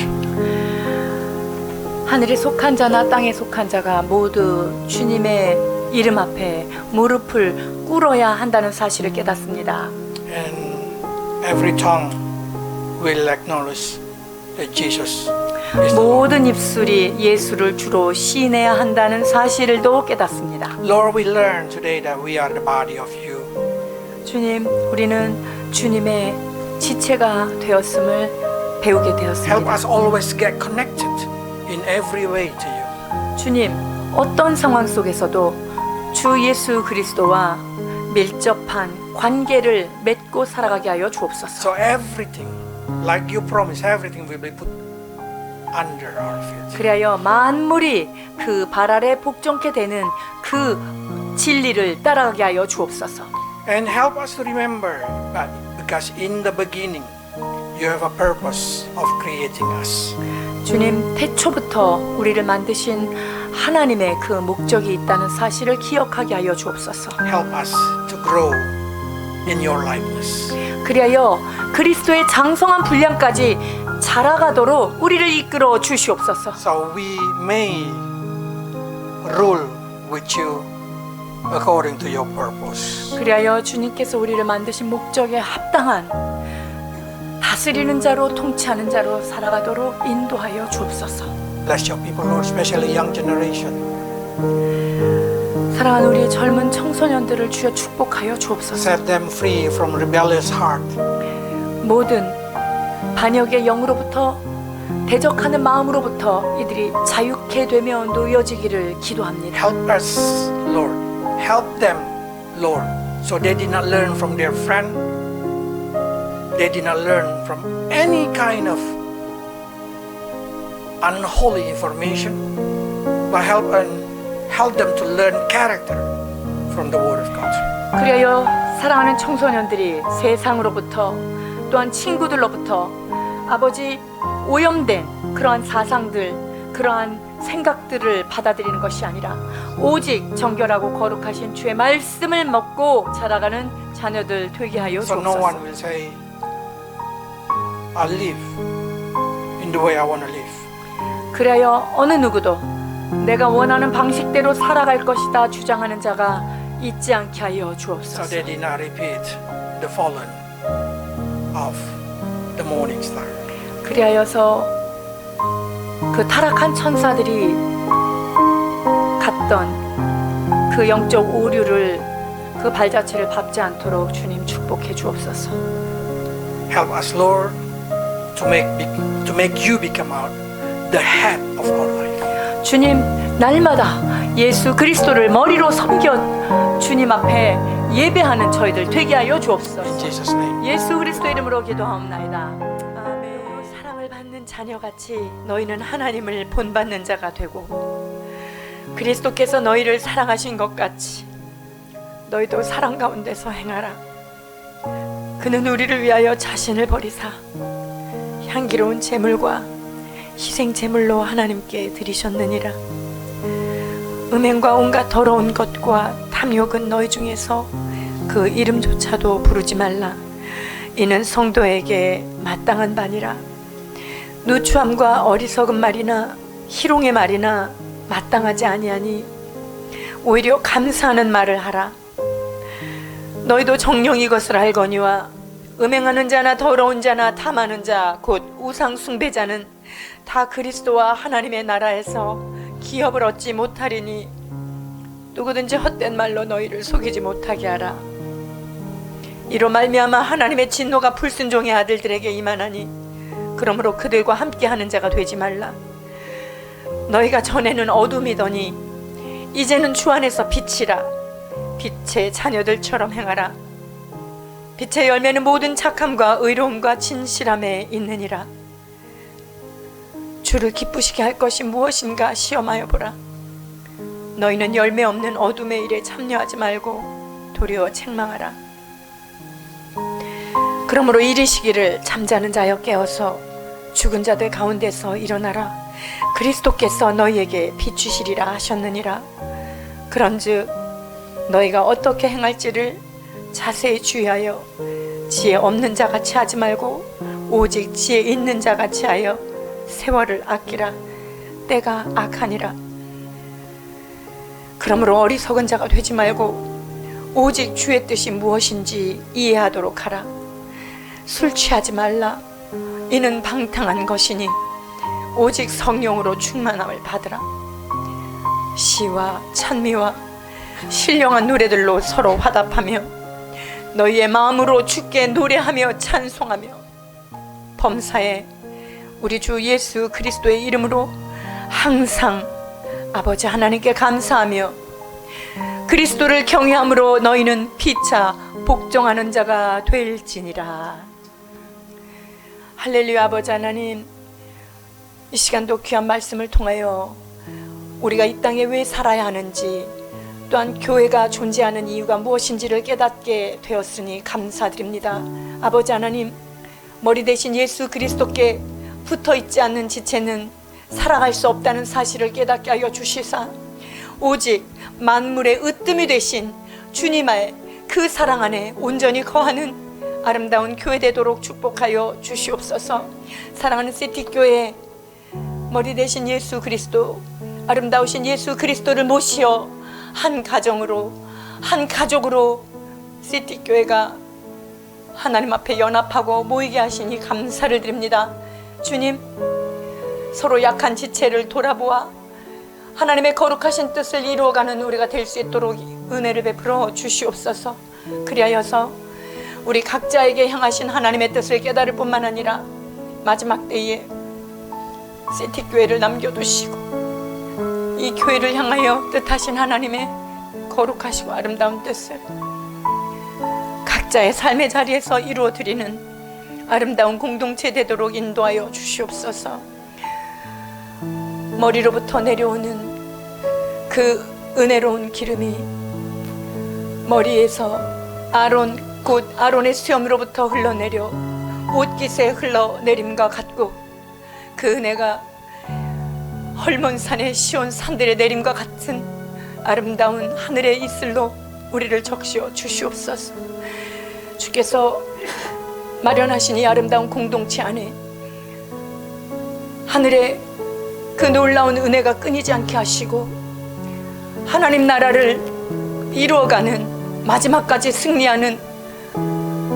하늘에 속한 자나 땅에 속한 자가 모두 주님의 이름 앞에 무릎을 꿇어야 한다는 사실을 깨닫습니다. And every tongue will acknowledge that Jesus is the Lord. 모든 입술이 예수를 주로 시인해야 한다는 사실을도 깨닫습니다. Lord, we learn today that we are the body of you. 주님, 우리는 주님의 지체가 되었음을 배우게 Help 되었습니다. us always get connected in every way to you. 주님, 어떤 상황 속에서도 주 예수 그리스도와 밀접한 관계를 맺고 살아가게 하여 주옵소서. So everything, like you promised, everything will be put under our feet. 그리하여 만물이 그 발 아래 복종케 되는 그 진리를 따라가게 하여 주옵소서. And help us to remember that because in the beginning you have a purpose of creating us. 주님, 태초부터 우리를 만드신 하나님의 그 목적이 있다는 사실을 기억하게 하여 주옵소서. Help us to grow in your likeness. 그리하여 그리스도의 장성한 분량까지 자라가도록 우리를 이끌어 주시옵소서. So we may rule with you according to your purpose. 그리하여 주님께서 우리를 만드신 목적에 합당한 다스리는 자로 통치하는 자로 살아가도록 인도하여 주옵소서. Bless your people, Lord, especially young generation. 사랑하는 우리의 젊은 청소년들을 주여 축복하여 주옵소서. Set them free from rebellious heart. 모든 반역의 영으로부터 대적하는 마음으로부터 이들이 자유케 되며 놓여지기를 기도합니다. Help us, Lord. Help them, Lord, so they did not learn from their friend. They did not learn from any kind of unholy information, but help them to learn character from the Word of God. 그리하여 사랑하는 청소년들이 세상으로부터 또한 친구들로부터 아버지 오염된 그러한 사상들, 그러한 생각들을 받아들이는 것이 아니라 오직 정결하고 거룩하신 주의 말씀을 먹고 자라가는 자녀들 되게 하여 So no one 주옵소서. will say, I live in the way I want to live. 그리하여 어느 누구도 내가 원하는 방식대로 살아갈 것이다 주장하는 자가 있지 않게 하여 So 주옵소서. they did not repeat the fallen of the morning star. 그리하여서 그 타락한 천사들이 갔던 그 영적 오류를 그 발자취를 밟지 않도록 주님 축복해 주옵소서. Help us, Lord, to make you become the head of our life. 주님, 날마다 예수 그리스도를 머리로 섬겨 주님 앞에 예배하는 저희들 되게 하여 주옵소서. In Jesus' name. 예수 그리스도 이름으로 기도하옵나이다. 아멘. 사랑을 받는 자녀같이 너희는 하나님을 본받는 자가 되고 그리스도께서 너희를 사랑하신 것 같이 너희도 사랑 가운데서 행하라. 그는 우리를 위하여 자신을 버리사 향기로운 제물과 희생 제물로 하나님께 드리셨느니라. 음행과 온갖 더러운 것과 탐욕은 너희 중에서 그 이름조차도 부르지 말라. 이는 성도에게 마땅한 바니라. 누추함과 어리석은 말이나 희롱의 말이나 마땅하지 아니하니 오히려 감사하는 말을 하라. 너희도 정령 이것을 알거니와 음행하는 자나 더러운 자나 탐하는 자 곧 우상 숭배자는 다 그리스도와 하나님의 나라에서 기업을 얻지 못하리니 누구든지 헛된 말로 너희를 속이지 못하게 하라. 이로 말미암아 하나님의 진노가 불순종의 아들들에게 임하나니 그러므로 그들과 함께하는 자가 되지 말라. 너희가 전에는 어둠이더니 이제는 주 안에서 빛이라. 빛의 자녀들처럼 행하라. 빛의 열매는 모든 착함과 의로움과 진실함에 있느니라. 주를 기쁘시게 할 것이 무엇인가 시험하여 보라. 너희는 열매 없는 어둠의 일에 참여하지 말고 도리어 책망하라. 그러므로 이르시기를 잠자는 자여 깨어서 죽은 자들 가운데서 일어나라. 그리스도께서 너희에게 비추시리라 하셨느니라. 그런즉 너희가 어떻게 행할지를 자세히 주의하여 지혜 없는 자같이 하지 말고 오직 지혜 있는 자같이 하여 세월을 아끼라. 때가 악하니라. 그러므로 어리석은 자가 되지 말고 오직 주의 뜻이 무엇인지 이해하도록 하라. 술 취하지 말라. 이는 방탕한 것이니 오직 성령으로 충만함을 받으라. 시와 찬미와 신령한 노래들로 서로 화답하며 너희의 마음으로 주께 노래하며 찬송하며 범사에 우리 주 예수 그리스도의 이름으로 항상 아버지 하나님께 감사하며 그리스도를 경외함으로 너희는 피차 복종하는 자가 될지니라. 할렐루야. 아버지 하나님, 이 시간도 귀한 말씀을 통하여 우리가 이 땅에 왜 살아야 하는지, 또한 교회가 존재하는 이유가 무엇인지를 깨닫게 되었으니 감사드립니다. 아버지 하나님, 머리 대신 예수 그리스도께 붙어있지 않는 지체는 살아갈 수 없다는 사실을 깨닫게 하여 주시사, 오직 만물의 으뜸이 되신 주님의 그 사랑 안에 온전히 거하는 아름다운 교회 되도록 축복하여 주시옵소서. 사랑하는 시티교회 머리 대신 예수 그리스도, 아름다우신 예수 그리스도를 모시어 한 가정으로, 한 가족으로 시티교회가 하나님 앞에 연합하고 모이게 하시니 감사를 드립니다. 주님, 서로 약한 지체를 돌아보아 하나님의 거룩하신 뜻을 이루어가는 우리가 될 수 있도록 은혜를 베풀어 주시옵소서. 그리하여서 우리 각자에게 향하신 하나님의 뜻을 깨달을 뿐만 아니라 마지막 때에 시티교회를 남겨두시고 이 교회를 향하여 뜻하신 하나님의 거룩하시고 아름다운 뜻을 각자의 삶의 자리에서 이루어드리는 아름다운 공동체 되도록 인도하여 주시옵소서. 머리로부터 내려오는 그 은혜로운 기름이 머리에서 아론, 곧 아론의 수염으로부터 흘러내려 옷깃에 흘러내림과 같고, 그 은혜가 헐몬산의 시온 산들의 내림과 같은 아름다운 하늘의 이슬로 우리를 적시어 주시옵소서. 주께서 마련하신 이 아름다운 공동체 안에 하늘의 그 놀라운 은혜가 끊이지 않게 하시고 하나님 나라를 이루어가는, 마지막까지 승리하는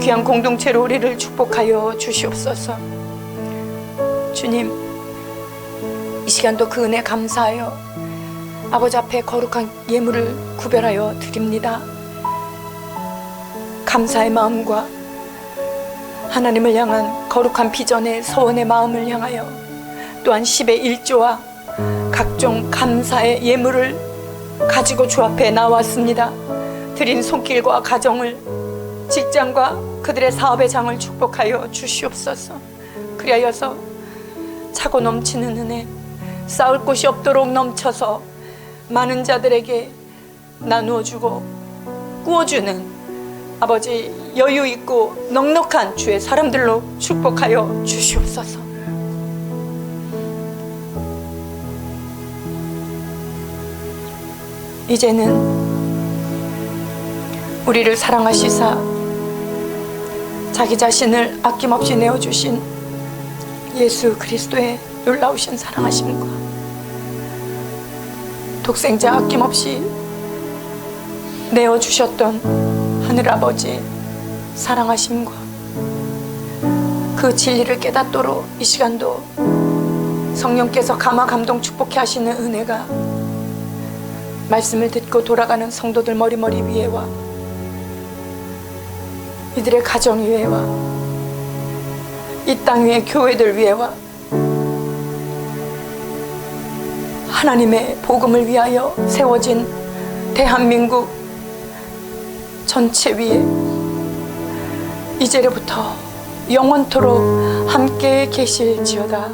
귀한 공동체로 우리를 축복하여 주시옵소서. 주님, 이 시간도 그 은혜 감사하여 아버지 앞에 거룩한 예물을 구별하여 드립니다. 감사의 마음과 하나님을 향한 거룩한 비전의 서원의 마음을 향하여, 또한 10의 1조와 각종 감사의 예물을 가지고 주 앞에 나왔습니다. 드린 손길과 가정을, 직장과 그들의 사업의 장을 축복하여 주시옵소서. 그리하여서 차고 넘치는 은혜, 쌓을 곳이 없도록 넘쳐서 많은 자들에게 나누어주고 꾸어주는 아버지 여유 있고 넉넉한 주의 사람들로 축복하여 주시옵소서. 이제는 우리를 사랑하시사 자기 자신을 아낌없이 내어주신 예수 그리스도의 놀라우신 사랑하심과 독생자 아낌없이 내어주셨던 하늘아버지의 사랑하심과 그 진리를 깨닫도록 이 시간도 성령께서 감화 감동 축복해 하시는 은혜가 말씀을 듣고 돌아가는 성도들 머리머리 위에와 이들의 가정 위에와 이 땅 위의 교회들 위에와 하나님의 복음을 위하여 세워진 대한민국 전체 위에 이제로부터 영원토록 함께 계실지어다.